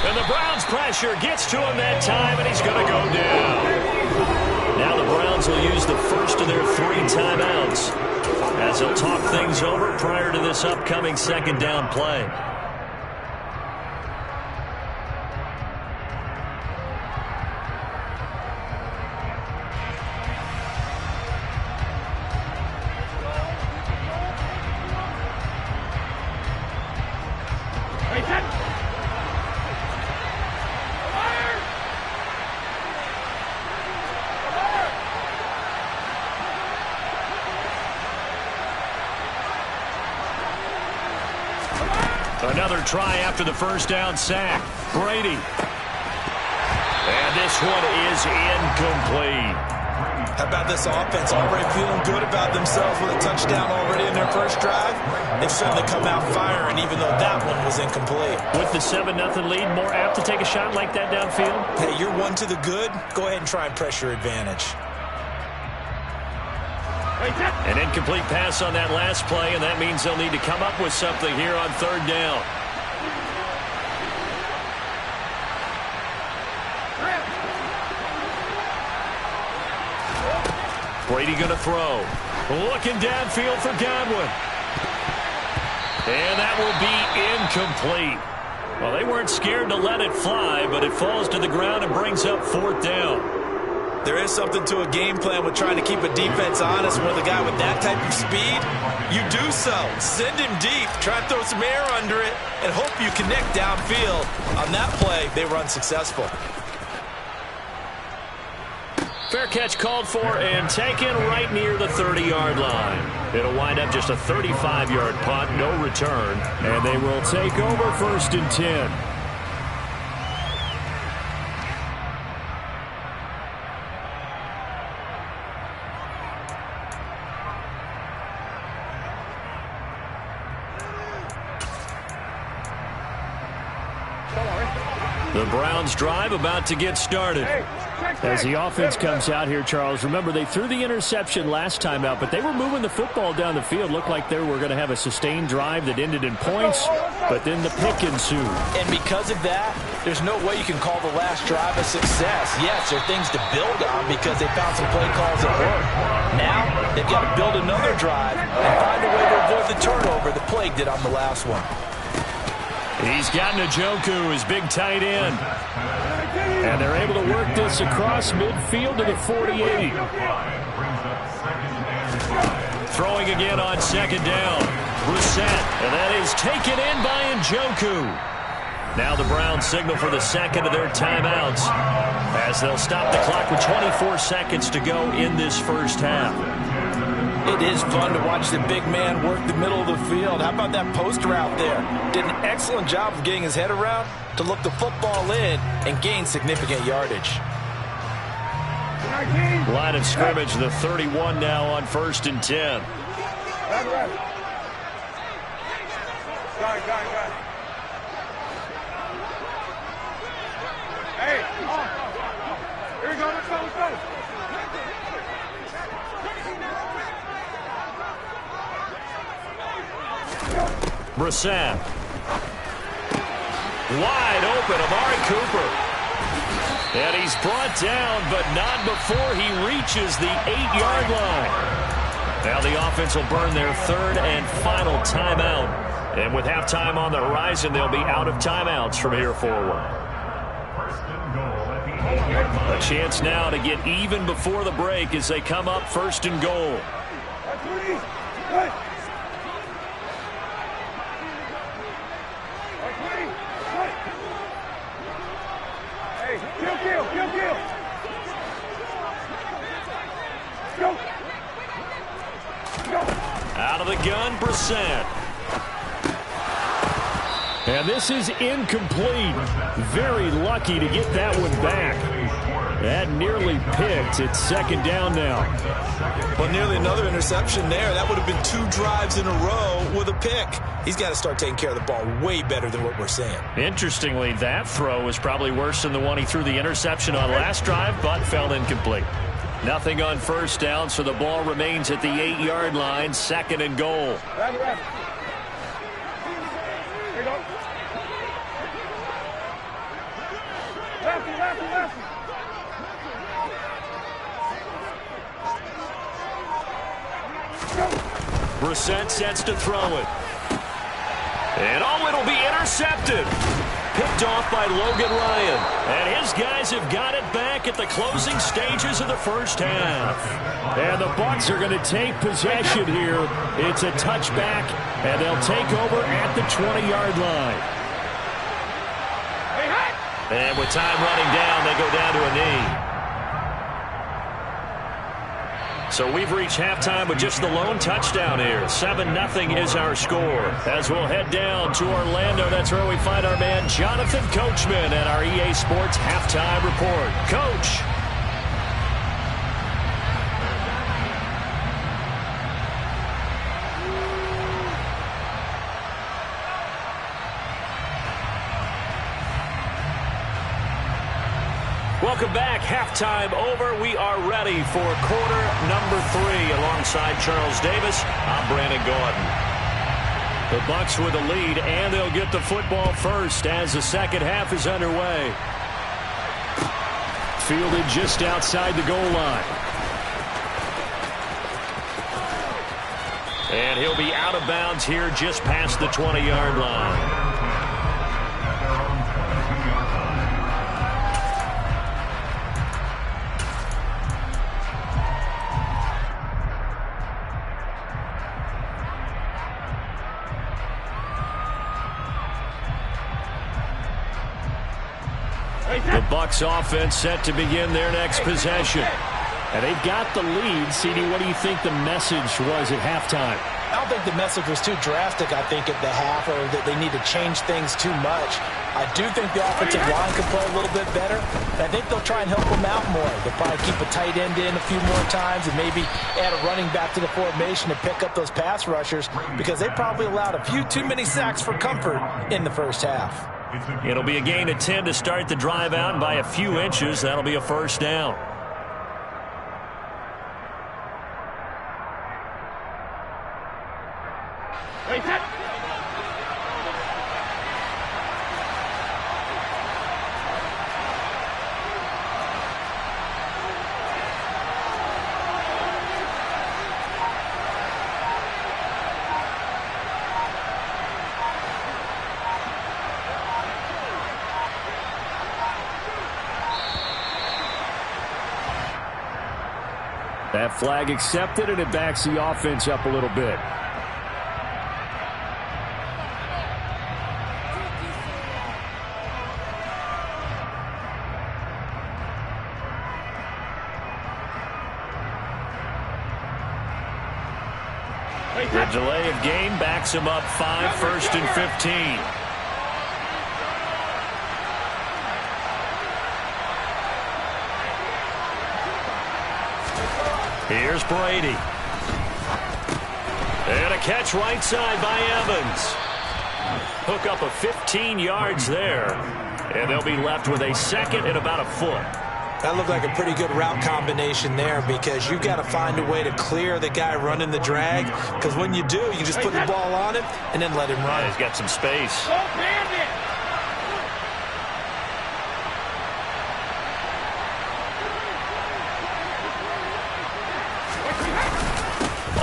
And the Browns pressure gets to him that time, and he's going to go down. Now the Browns will use the first of their 3 timeouts as they'll talk things over prior to this upcoming 2nd down play. Another try after the first down sack. Brady. And this one is incomplete. How about this offense? Already feeling good about themselves with a touchdown already in their first drive. They've certainly come out firing, even though that one was incomplete. With the 7-0 lead, more apt to take a shot like that downfield? Hey, you're one to the good. Go ahead and try and pressure advantage. An incomplete pass on that last play, and that means they'll need to come up with something here on 3rd down. Brady going to throw. Looking downfield for Godwin. And that will be incomplete. Well, they weren't scared to let it fly, but it falls to the ground and brings up 4th down. There is something to a game plan with trying to keep a defense honest. With a guy with that type of speed, you do so. Send him deep, try and throw some air under it, and hope you connect downfield. On that play, they were unsuccessful. Fair catch called for and taken right near the 30-yard line. It'll wind up just a 35-yard punt, no return, and they will take over 1st and 10. The Browns drive about to get started. As the offense comes out here, Charles, remember they threw the interception last time out, but they were moving the football down the field. Looked like they were going to have a sustained drive that ended in points, but then the pick ensued. And because of that, there's no way you can call the last drive a success. Yes, there are things to build on because they found some play calls that work. Now, they've got to build another drive and find a way to avoid the turnover that plagued it on the last one. He's got Njoku, his big tight end. And they're able to work this across midfield to the 48. Throwing again on 2nd down. Brissett, and that is taken in by Njoku. Now the Browns signal for the 2nd of their timeouts as they'll stop the clock with 24 seconds to go in this first half. It is fun to watch the big man work the middle of the field. How about that post route there? Did an excellent job of getting his head around to look the football in and gain significant yardage. Line of scrimmage, the 31 now on 1st and 10. Hey, here we go, let's go, let's go. Brissett. Wide open, Amari Cooper. And he's brought down, but not before he reaches the 8-yard line. Now the offense will burn their 3rd and final timeout. And with halftime on the horizon, they'll be out of timeouts from here forward. A chance now to get even before the break as they come up 1st and goal. Out of the gun, Brissett. And this is incomplete. Very lucky to get that one back. That nearly picked. It's 2nd down now. Well, nearly another interception there. That would have been 2 drives in a row with a pick. He's got to start taking care of the ball way better than what we're seeing. Interestingly, that throw was probably worse than the one he threw the interception on last drive, but fell incomplete. Nothing on 1st down, so the ball remains at the 8-yard line, 2nd and goal. Brissett sets to throw it. And it'll be intercepted. Picked off by Logan Ryan. And his guys have got it back at the closing stages of the 1st half. And the Bucs are going to take possession here. It's a touchback, and they'll take over at the 20-yard line. And with time running down, they go down to a knee. So we've reached halftime with just the lone touchdown here. 7-0 is our score. As we'll head down to Orlando, that's where we find our man Jonathan Coachman at our EA Sports Halftime Report. Coach. Welcome back. Halftime over. We are ready for quarter number 3. Alongside Charles Davis, I'm Brandon Gordon. The Bucs with the lead, and they'll get the football first as the 2nd half is underway. Fielded just outside the goal line. And he'll be out of bounds here just past the 20-yard line. The Bucs offense set to begin their next possession. And they've got the lead. CD, what do you think the message was at halftime? I don't think the message was too drastic, I think, at the half, or that they need to change things too much. I do think the offensive line can play a little bit better, and I think they'll try and help them out more. They'll probably keep a tight end in a few more times and maybe add a running back to the formation to pick up those pass rushers, because they probably allowed a few too many sacks for comfort in the 1st half. It'll be a gain of 10 to start the drive out, and by a few inches, that'll be a 1st down. That flag accepted, and it backs the offense up a little bit. The delay of game backs him up 5, 1st and 15. Here's Brady. And a catch right side by Evans. Hook up of 15 yards there. And they'll be left with a second and about a foot. That looked like a pretty good route combination there because you've got to find a way to clear the guy running the drag. Because when you do, you just put the ball on him and then let him run. Yeah, he's got some space.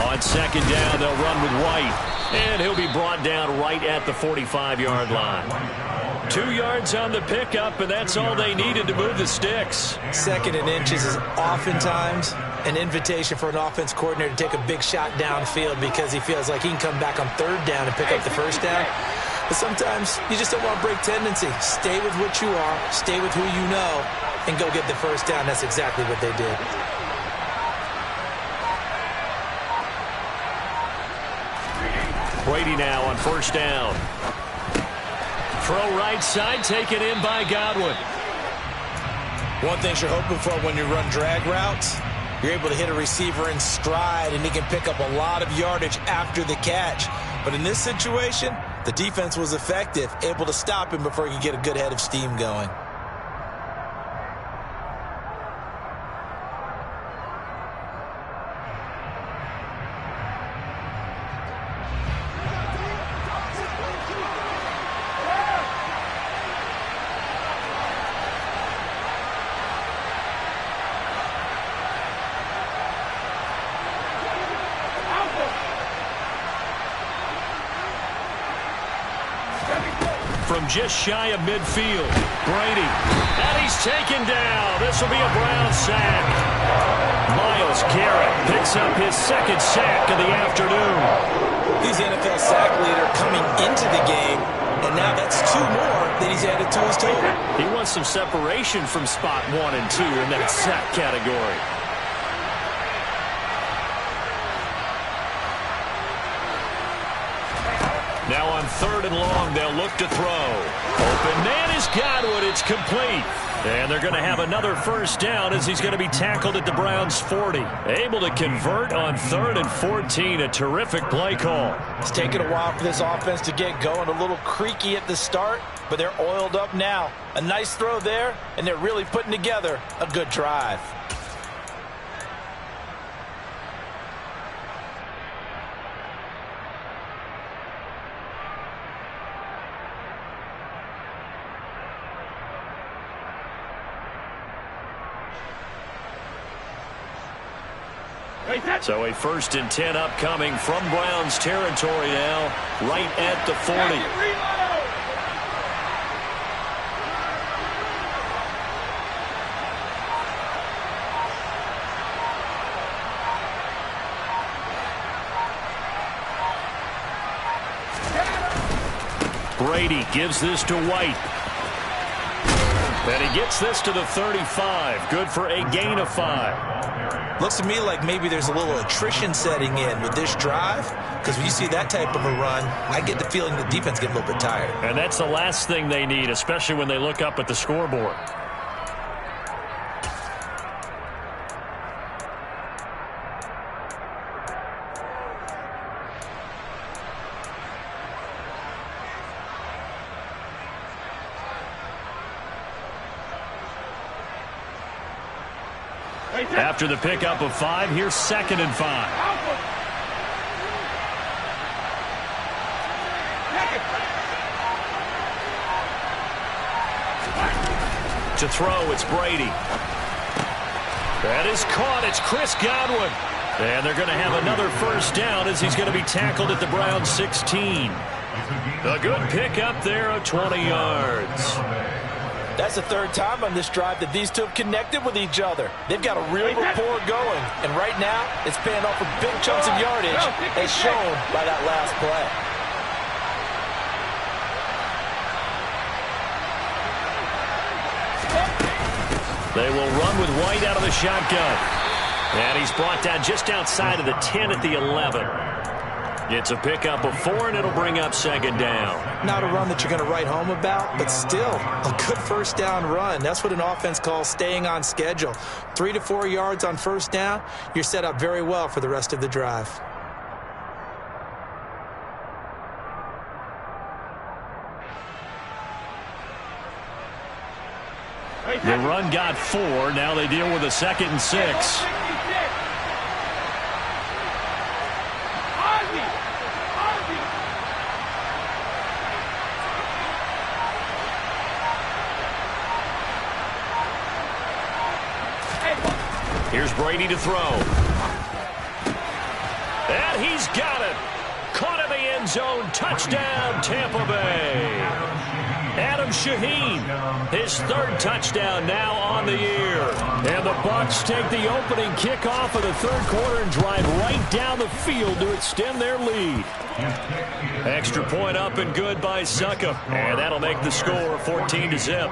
On second down, they'll run with White. And he'll be brought down right at the 45-yard line. 2 yards on the pickup, and that's all they needed to move the sticks. 2nd and inches is oftentimes an invitation for an offense coordinator to take a big shot downfield because he feels like he can come back on 3rd down and pick up the 1st down. But sometimes you just don't want to break tendency. Stay with what you are, stay with who you know, and go get the 1st down. That's exactly what they did. Brady now on 1st down. Throw right side, taken in by Godwin. One thing you're hoping for when you run drag routes, you're able to hit a receiver in stride, and he can pick up a lot of yardage after the catch. But in this situation, the defense was effective, able to stop him before he could get a good head of steam going. From just shy of midfield, Brady. And he's taken down. This will be a Brown sack. Myles Garrett picks up his 2nd sack of the afternoon. He's the NFL sack leader coming into the game, and now that's 2 more that he's added to his total. He wants some separation from spot 1 and 2 in that sack category. Now on 3rd and long, they'll look to throw. Open man is Godwin. It's complete. And they're going to have another 1st down as he's going to be tackled at the Browns' 40. Able to convert on 3rd and 14. A terrific play call. It's taken a while for this offense to get going. A little creaky at the start, but they're oiled up now. A nice throw there, and they're really putting together a good drive. So a 1st and 10 upcoming from Browns territory now, right at the 40. Brady gives this to White. And he gets this to the 35. Good for a gain of 5. Looks to me like maybe there's a little attrition setting in with this drive, because when you see that type of a run, I get the feeling the defense gets a little bit tired. And that's the last thing they need, especially when they look up at the scoreboard. After the pickup of 5, here's 2nd and 5. To throw, it's Brady. That is caught. It's Chris Godwin. And they're going to have another 1st down as he's going to be tackled at the Browns' 16. A good pickup there of 20 yards. That's the 3rd time on this drive that these two have connected with each other. They've got a real rapport going. And right now, it's paying off with big chunks of yardage, as shown by that last play. They will run with White out of the shotgun. And he's brought down just outside of the 10 at the 11. It's a pickup of 4, and it'll bring up second down. Not a run that you're going to write home about, but still a good first down run. That's what an offense calls staying on schedule. 3 to 4 yards on first down, you're set up very well for the rest of the drive. The run got 4. Now they deal with a 2nd and 6. Here's Brady to throw. And he's got it. Caught in the end zone. Touchdown, Tampa Bay. Adam Shaheen, his 3rd touchdown now on the year. And the Bucs take the opening kickoff of the 3rd quarter and drive right down the field to extend their lead. Extra point up and good by Succop. And that'll make the score 14-0.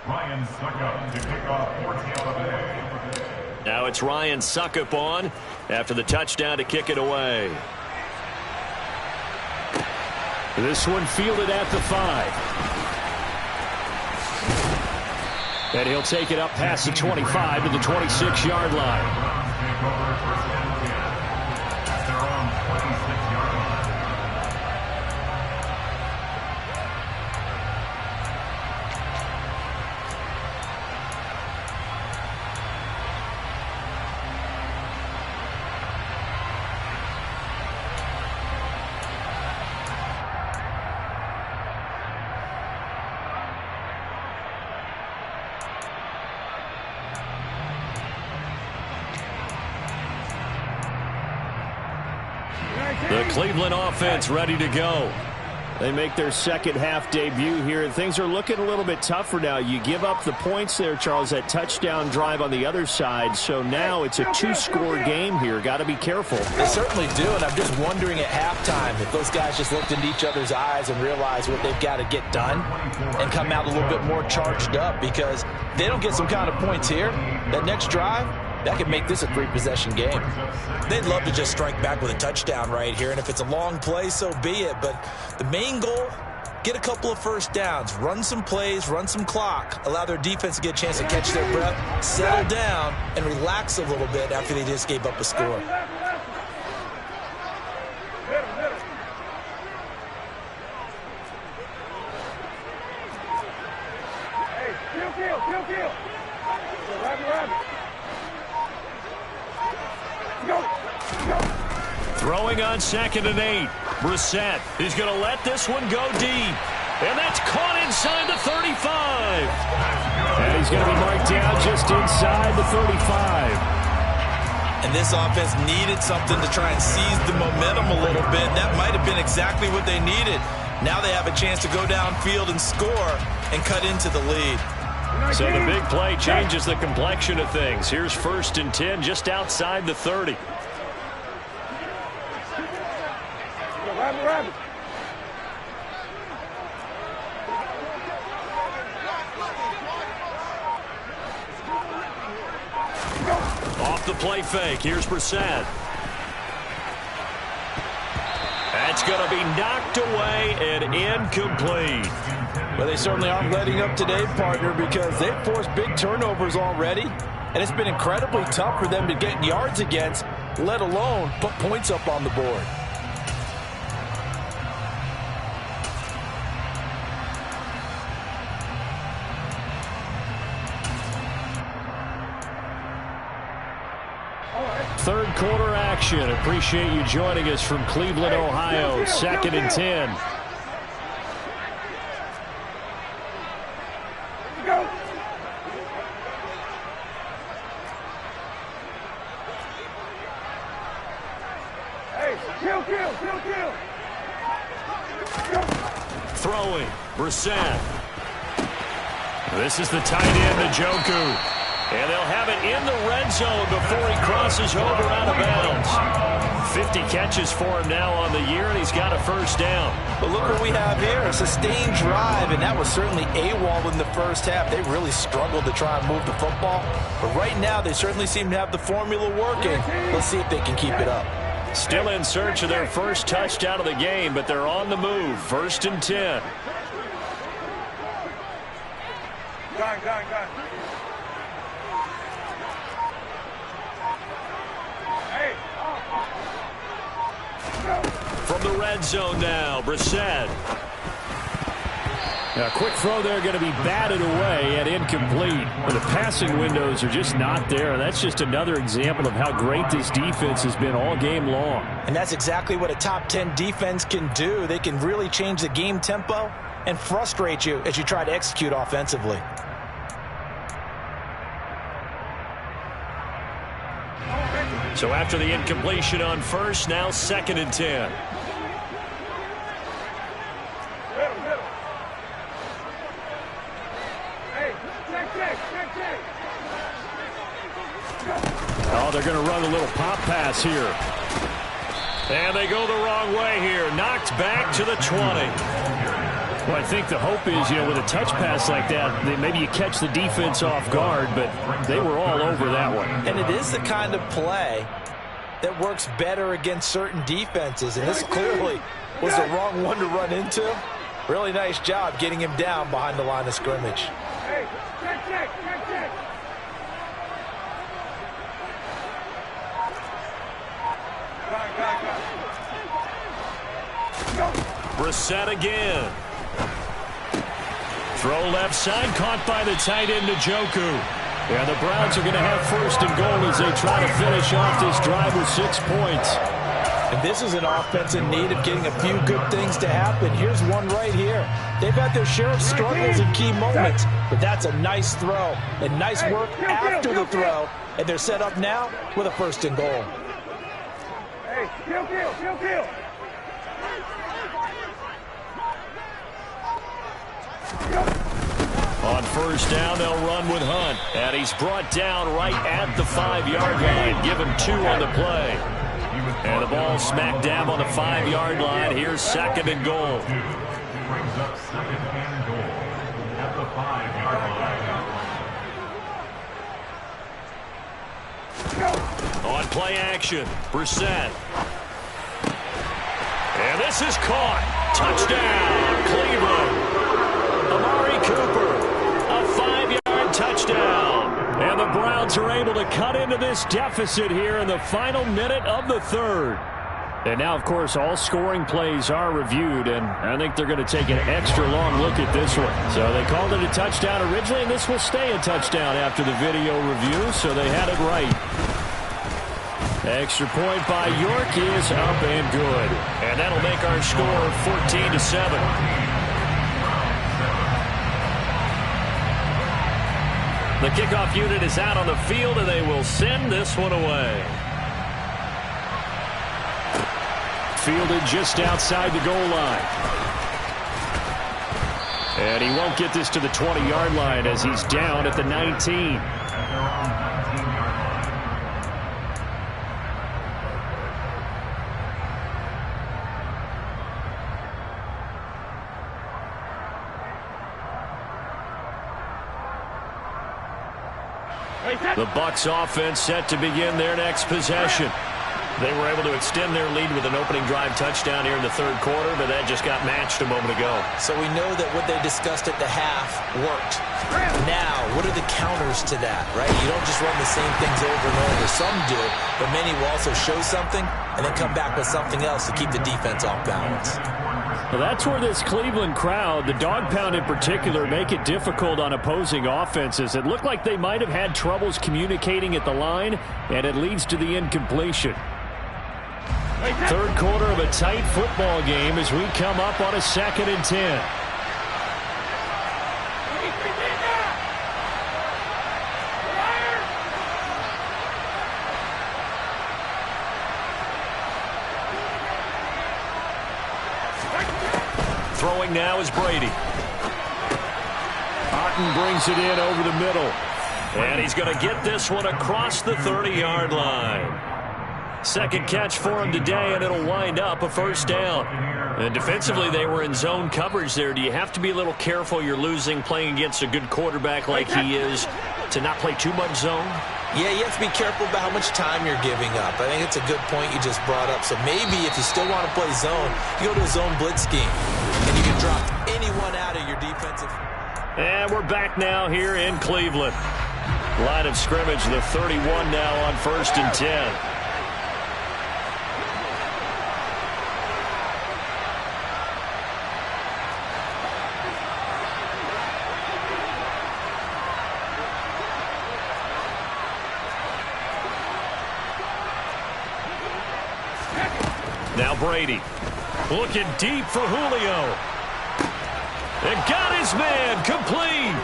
Ryan Succop to kick off for Tampa Bay. Now it's Ryan Succop on after the touchdown to kick it away. This one fielded at the 5. And he'll take it up past the 25 to the 26-yard line. The Cleveland offense ready to go. They make their second half debut here, and things are looking a little bit tougher now. You give up the points there, Charles, that touchdown drive on the other side. So now it's a 2-score game here. Got to be careful. They certainly do, and I'm just wondering at halftime if those guys just looked into each other's eyes and realized what they've got to get done and come out a little bit more charged up, because if they don't get some kind of points here, that next drive, that could make this a 3-possession game. They'd love to just strike back with a touchdown right here, and if it's a long play, so be it. But the main goal, get a couple of first downs, run some plays, run some clock, allow their defense to get a chance to catch their breath, settle down, and relax a little bit after they just gave up a score. Throwing on 2nd and 8. Brissett is going to let this one go deep. And that's caught inside the 35. And he's going to be marked down just inside the 35. And this offense needed something to try and seize the momentum a little bit. That might have been exactly what they needed. Now they have a chance to go downfield and score and cut into the lead. So the big play changes the complexion of things. Here's 1st and 10 just outside the 30. Off the play fake. Here's Brissett. That's going to be knocked away and incomplete. Well, they certainly aren't letting up today, partner, because they've forced big turnovers already, and it's been incredibly tough for them to get yards against, let alone put points up on the board. Third quarter action. Appreciate you joining us from Cleveland, Ohio. 2nd and 10. Throwing. Brissett. This is the tight end, Njoku. And they'll have it in the red zone before he crosses over out of bounds. 50 catches for him now on the year, and he's got a first down. But look what we have here, a sustained drive, and that was certainly AWOL in the first half. They really struggled to try and move the football. But right now, they certainly seem to have the formula working. Let's see if they can keep it up. Still in search of their first touchdown of the game, but they're on the move. 1st and 10. Gun. From the red zone now, Brissett. A quick throw there going to be batted away and incomplete. But the passing windows are just not there. That's just another example of how great this defense has been all game long. And that's exactly what a top 10 defense can do. They can really change the game tempo and frustrate you as you try to execute offensively. So after the incompletion on first, now 2nd and 10. Oh, they're going to run a little pop pass here. And they go the wrong way here. Knocked back to the 20. Well, I think the hope is, with a touch pass like that, maybe you catch the defense off guard, but they were all over that one. And it is the kind of play that works better against certain defenses, and this clearly was the wrong one to run into. Really nice job getting him down behind the line of scrimmage. Hey, check. Brissett again. Throw left side, caught by the tight end Njoku. And the Browns are going to have 1st and goal as they try to finish off this drive with 6 points. And this is an offense in need of getting a few good things to happen. Here's one right here. They've had their share of struggles in key moments, but that's a nice throw and nice work after the throw. And they're set up now with a 1st and goal. Hey, kill. On 1st down, they'll run with Hunt. And he's brought down right at the 5-yard line. Give him 2 on the play. And the ball smack dab on the 5-yard line. Here's 2nd and goal. Brings up 2nd and goal at the 5-yard line. On play action, Brissett. And this is caught. Touchdown, Cleveland. Amari Cooper, a 5-yard touchdown. And the Browns are able to cut into this deficit here in the final minute of the 3rd. And now, of course, all scoring plays are reviewed, and I think they're going to take an extra long look at this one. So they called it a touchdown originally, and this will stay a touchdown after the video review, so they had it right. Extra point by York is up and good. And that'll make our score 14-7. The kickoff unit is out on the field, and they will send this one away. Fielded just outside the goal line. And he won't get this to the 20-yard line as he's down at the 19. The Bucs offense set to begin their next possession. They were able to extend their lead with an opening drive touchdown here in the 3rd quarter, but that just got matched a moment ago. So we know that what they discussed at the half worked. Now, what are the counters to that, right? You don't just run the same things over and over. Some do, but many will also show something and then come back with something else to keep the defense off balance. Well, that's where this Cleveland crowd, the dog pound in particular, make it difficult on opposing offenses. It looked like they might have had troubles communicating at the line, and it leads to the incompletion. 3rd quarter of a tight football game as we come up on a 2nd and 10. Throwing now is Brady. Otten brings it in over the middle. And he's going to get this one across the 30-yard line. Second catch for him today, and it'll wind up a first down. And defensively, they were in zone coverage there. Do you have to be a little careful? You're losing playing against a good quarterback like he is to not play too much zone? Yeah, you have to be careful about how much time you're giving up. I think it's a good point you just brought up. So maybe if you still want to play zone, you go to a zone blitz scheme, and you can drop anyone out of your defensive. And we're back now here in Cleveland. Line of scrimmage, the 31 now on 1st and 10. Now Brady looking deep for Julio. And got his man complete.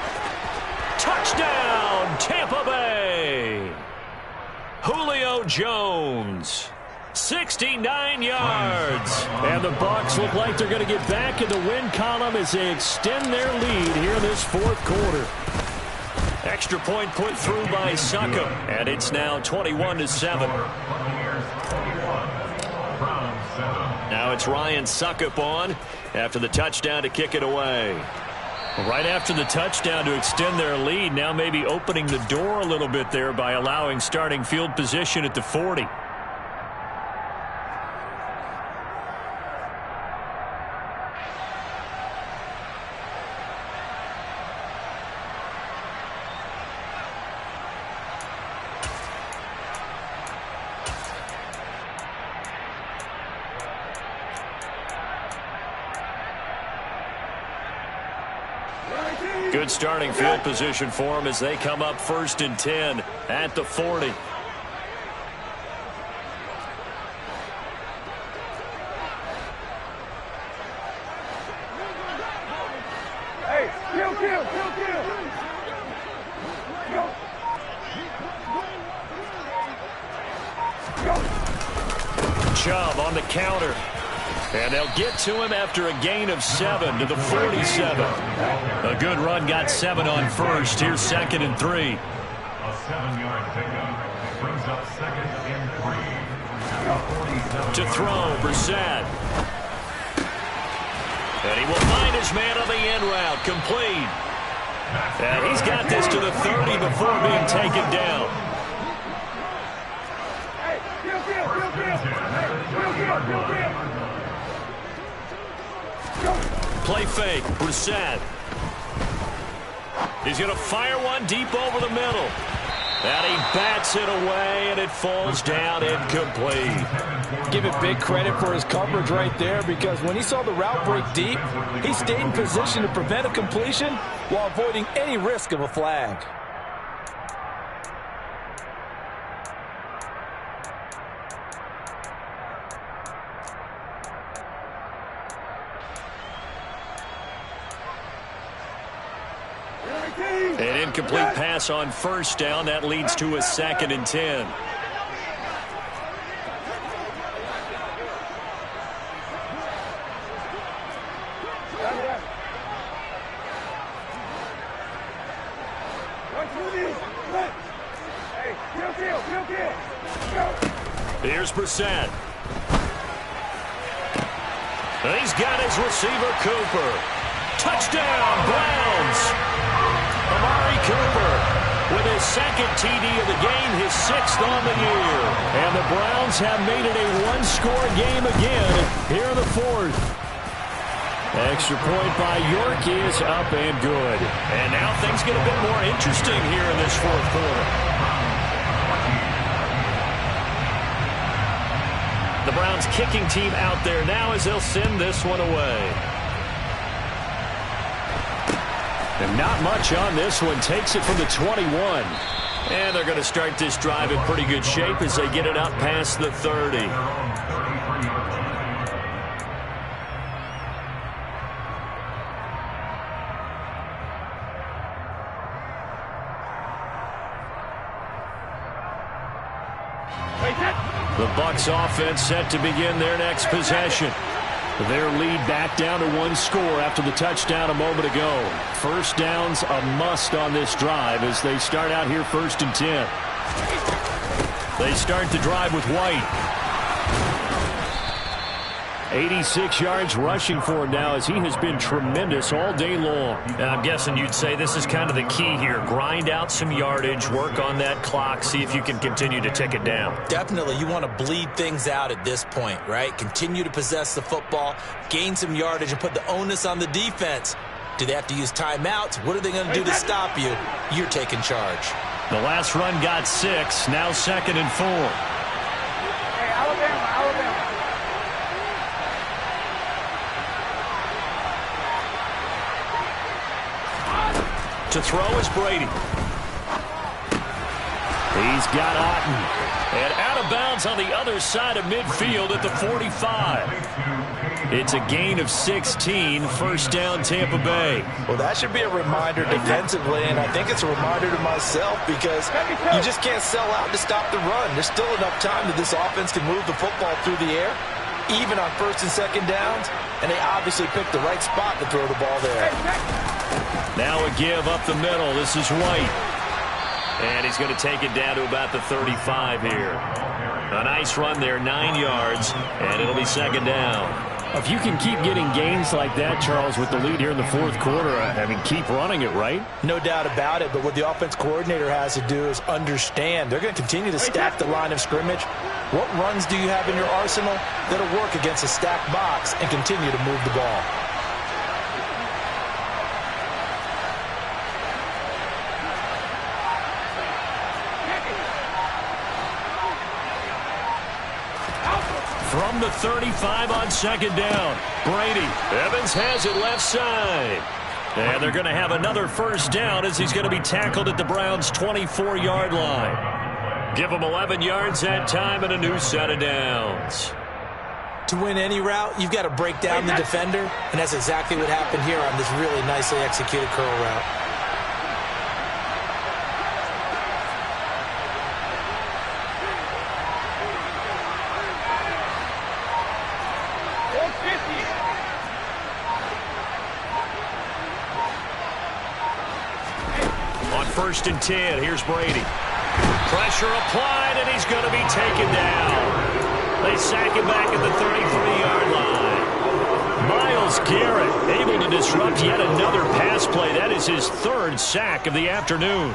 Touchdown, Tampa Bay. Julio Jones, 69 yards. And the Bucs look like they're going to get back in the win column as they extend their lead here in this fourth quarter. Extra point put through by Succop, and it's now 21-7. Now it's Ryan Succop on after the touchdown to kick it away. Right after the touchdown to extend their lead, now maybe opening the door a little bit there by allowing starting field position at the 40. Good starting field position for them as they come up 1st and 10 at the 40. Hey, kill. Chubb on the counter. And they'll get to him after a gain of 7 to the 47. A good run, got 7 on first. Here's 2nd and 3. A 7-yard pickup brings up 2nd and 3. To throw, Brissett. And he will find his man on the end route, complete. And he's got this to the 30 before being taken down. Hey, kill. Play fake, Brissett. He's going to fire one deep over the middle. And he bats it away, and it falls down incomplete. Give it big credit for his coverage right there, because when he saw the route break deep, he stayed in position to prevent a completion while avoiding any risk of a flag. An incomplete pass on first down. That leads to a 2nd and 10. Here's Brissett. He's got his receiver, Cooper. Touchdown, Browns. Amari Cooper with his 2nd TD of the game, his 6th on the year. And the Browns have made it a one-score game again here in the 4th. Extra point by York is up and good. And now things get a bit more interesting here in this 4th quarter. The Browns kicking team out there now as they'll send this one away. And not much on this one. Takes it from the 21. And they're going to start this drive in pretty good shape as they get it up past the 30. The Bucs offense set to begin their next possession. Their lead back down to 1 score after the touchdown a moment ago. First down's a must on this drive as they start out here 1st and 10. They start the drive with White. 86 yards rushing for him now as he has been tremendous all day long. And I'm guessing you'd say this is kind of the key here. Grind out some yardage, work on that clock, see if you can continue to tick it down. Definitely. You want to bleed things out at this point, right? Continue to possess the football, gain some yardage, and put the onus on the defense. Do they have to use timeouts? What are they going to do to stop you? You're taking charge. The last run got 6, now 2nd and 4. Hey, Alabama. To throw is Brady. He's got Otten. And out of bounds on the other side of midfield at the 45. It's a gain of 16, first down Tampa Bay. Well, that should be a reminder defensively, and I think it's a reminder to myself because you just can't sell out to stop the run. There's still enough time that this offense can move the football through the air, even on 1st and 2nd downs, and they obviously picked the right spot to throw the ball there. Now a give up the middle. This is White. And he's going to take it down to about the 35 here. A nice run there, 9 yards, and it'll be 2nd down. If you can keep getting gains like that, Charles, with the lead here in the 4th quarter, I mean, keep running it, right? No doubt about it, but what the offense coordinator has to do is understand. They're going to continue to stack the line of scrimmage. What runs do you have in your arsenal that'll work against a stacked box and continue to move the ball? From the 35 on 2nd down, Brady. Evans has it left side. And they're going to have another first down as he's going to be tackled at the Browns' 24-yard line. Give them 11 yards that time and a new set of downs. To win any route, you've got to break down the defender, and that's exactly what happened here on this really nicely executed curl route. On 1st and 10, here's Brady. Pressure applied, and he's going to be taken down. They sack him back at the 33-yard line. Myles Garrett able to disrupt yet another pass play. That is his 3rd sack of the afternoon.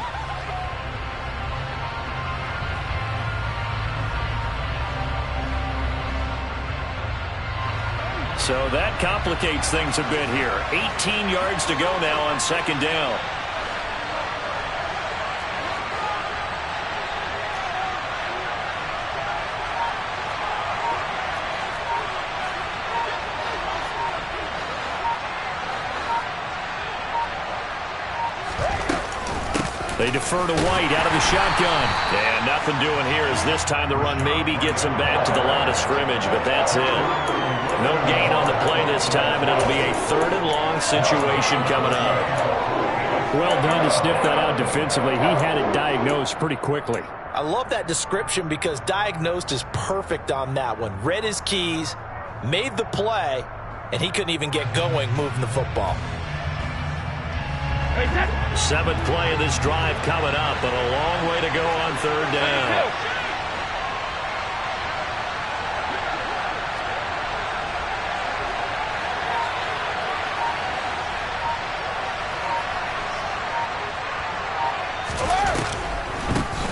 So that complicates things a bit here. 18 yards to go now on 2nd down. They defer to White out of the shotgun. And nothing doing here as this time the run maybe gets him back to the line of scrimmage, but that's it. No gain on the play this time, and it'll be a 3rd and long situation coming up. Well done to sniff that out defensively. He had it diagnosed pretty quickly. I love that description because diagnosed is perfect on that one. Read his keys, made the play, and he couldn't even get going moving the football. 7th play of this drive coming up, but a long way to go on 3rd down.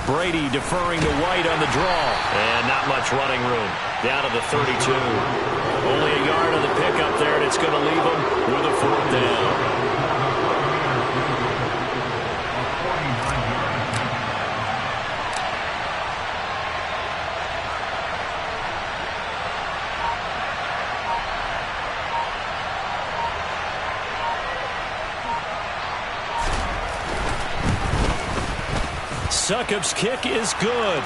Brady deferring to White on the draw. And not much running room. Down to the 32. Only a yard on the pickup there, and it's going to leave him with a 4th down. Succop's kick is good.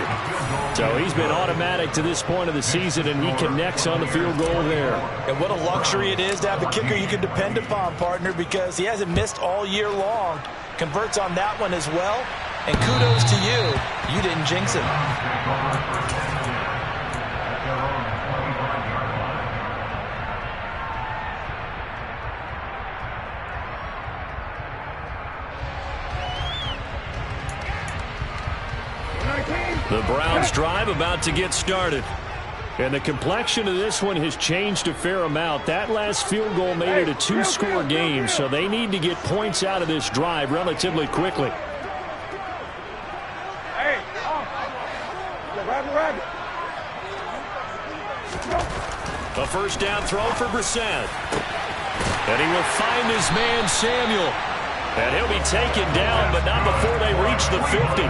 So he's been automatic to this point of the season, and he connects on the field goal there. And what a luxury it is to have a kicker you can depend upon, partner, because he hasn't missed all year long. Converts on that one as well. And kudos to you. You didn't jinx him. The Browns drive about to get started. And the complexion of this one has changed a fair amount. That last field goal made it a two-score game, so they need to get points out of this drive relatively quickly. A first down throw for Brissett. And he will find his man Samuel. And he'll be taken down, but not before they reach the 50.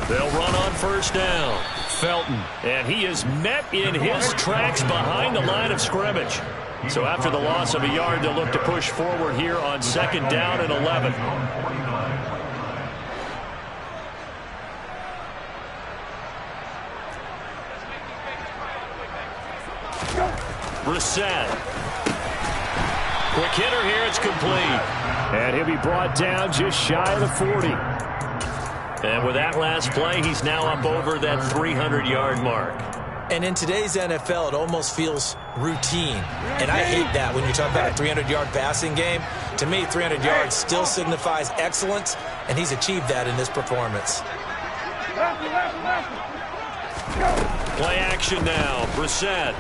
They'll run on first down. Felton. And he is met in his tracks behind the line of scrimmage. So after the loss of a yard, they'll look to push forward here on second down and 11. Brissett. Quick hitter here. It's complete. And he'll be brought down just shy of the 40. And with that last play, he's now up over that 300-yard mark. And in today's NFL, it almost feels routine. And I hate that when you talk about a 300-yard passing game. To me, 300 yards still signifies excellence, and he's achieved that in this performance. Play action now. Brissett.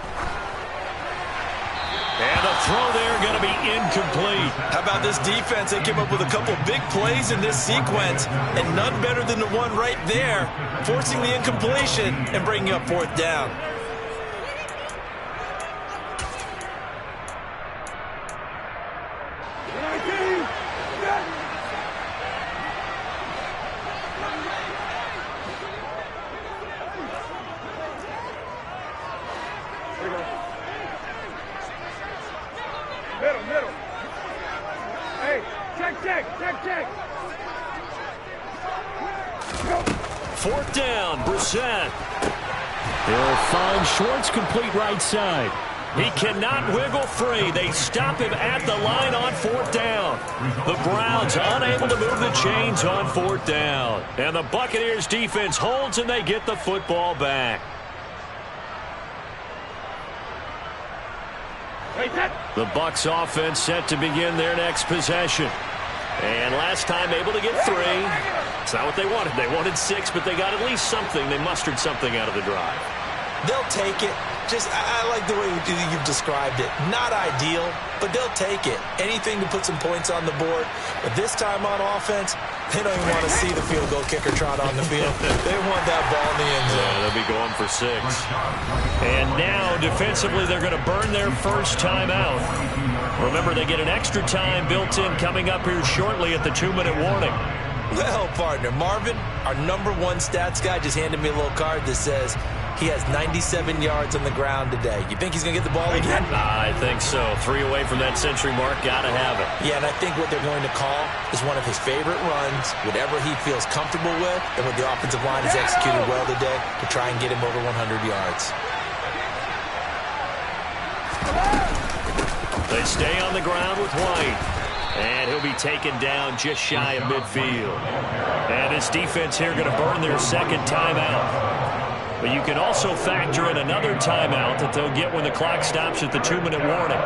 And a throw there going to be incomplete. How about this defense? They came up with a couple big plays in this sequence, and none better than the one right there, forcing the incompletion and bringing up fourth down. Fourth down, Brissett. They'll find Schwartz complete right side. He cannot wiggle free. They stop him at the line on fourth down. The Browns unable to move the chains on fourth down. And the Buccaneers defense holds and they get the football back. The Bucs offense set to begin their next possession. And last time able to get 3. It's not what they wanted. They wanted 6, but they got at least something. They mustered something out of the drive. They'll take it. I like the way you've described it. Not ideal, but they'll take it. Anything to put some points on the board. But this time on offense, they don't even want to see the field goal kicker trot on the field. They want that ball in the end zone. Yeah, they'll be going for 6. And now, defensively, they're going to burn their first timeout. Remember, they get an extra time built in coming up here shortly at the 2-minute warning. Well, partner, Marvin, our number 1 stats guy, just handed me a little card that says he has 97 yards on the ground today. You think he's going to get the ball again? I think so. 3 away from that century mark. Got to have it. Yeah, and I think what they're going to call is one of his favorite runs, whatever he feels comfortable with, and what the offensive line has executed well today to try and get him over 100 yards. They stay on the ground with White. And he'll be taken down just shy of midfield. And this defense here going to burn their second timeout. But you can also factor in another timeout that they'll get when the clock stops at the 2-minute warning.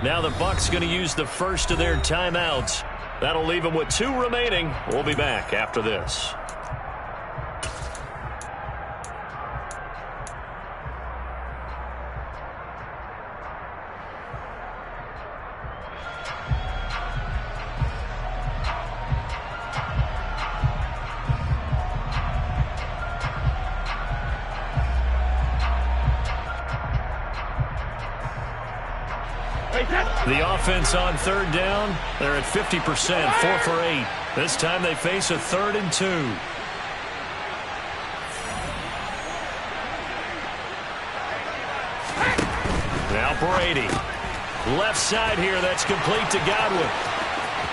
Now the Bucs going to use the first of their timeouts. That'll leave them with 2 remaining. We'll be back after this. The offense on third down, they're at 50%, 4 for 8. This time they face a 3rd and 2. Now Brady. Left side here, that's complete to Godwin.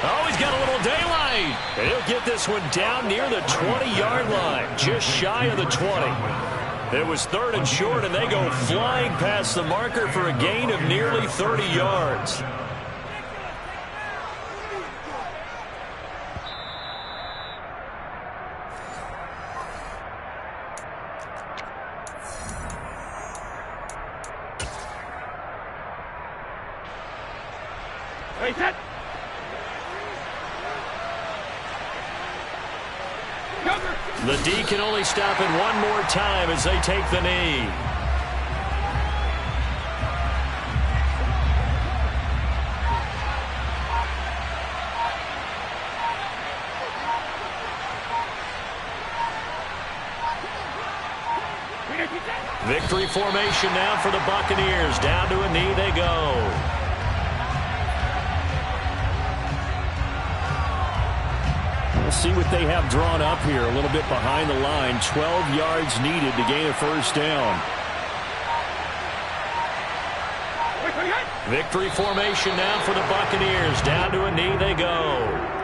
Oh, he's got a little daylight. And he'll get this one down near the 20-yard line, just shy of the 20. It was 3rd and short, and they go flying past the marker for a gain of nearly 30 yards. The D can only stop it one more time as they take the knee. Victory formation now for the Buccaneers. Down to a knee they go. See what they have drawn up here. A little bit behind the line. 12 yards needed to gain a first down. Victory formation now for the Buccaneers. Down to a knee they go.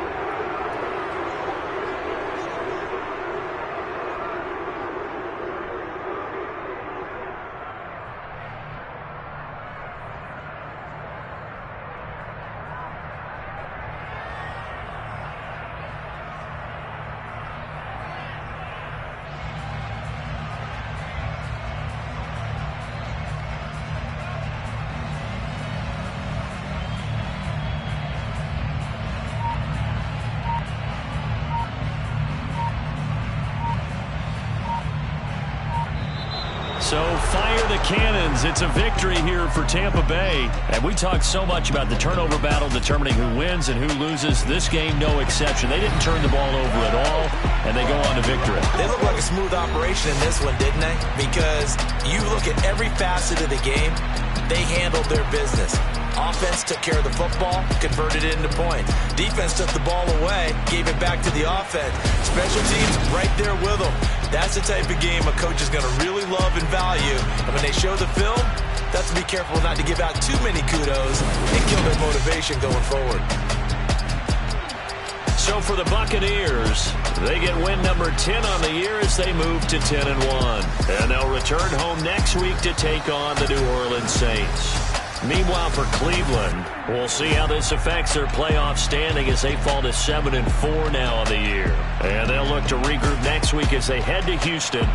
So fire the cannons. It's a victory here for Tampa Bay. And we talked so much about the turnover battle determining who wins and who loses. This game, no exception. They didn't turn the ball over at all, and they go on to victory. They look like a smooth operation in this one, didn't they? Because you look at every facet of the game, they handled their business. Offense took care of the football, converted it into points. Defense took the ball away, gave it back to the offense. Special teams right there with them. That's the type of game a coach is going to really love and value. And when they show the film, that's to be careful not to give out too many kudos and kill their motivation going forward. So for the Buccaneers, they get win number 10 on the year as they move to 10-1. And they'll return home next week to take on the New Orleans Saints. Meanwhile, for Cleveland, we'll see how this affects their playoff standing as they fall to 7-4 now on the year. And they'll look to regroup next week as they head to Houston.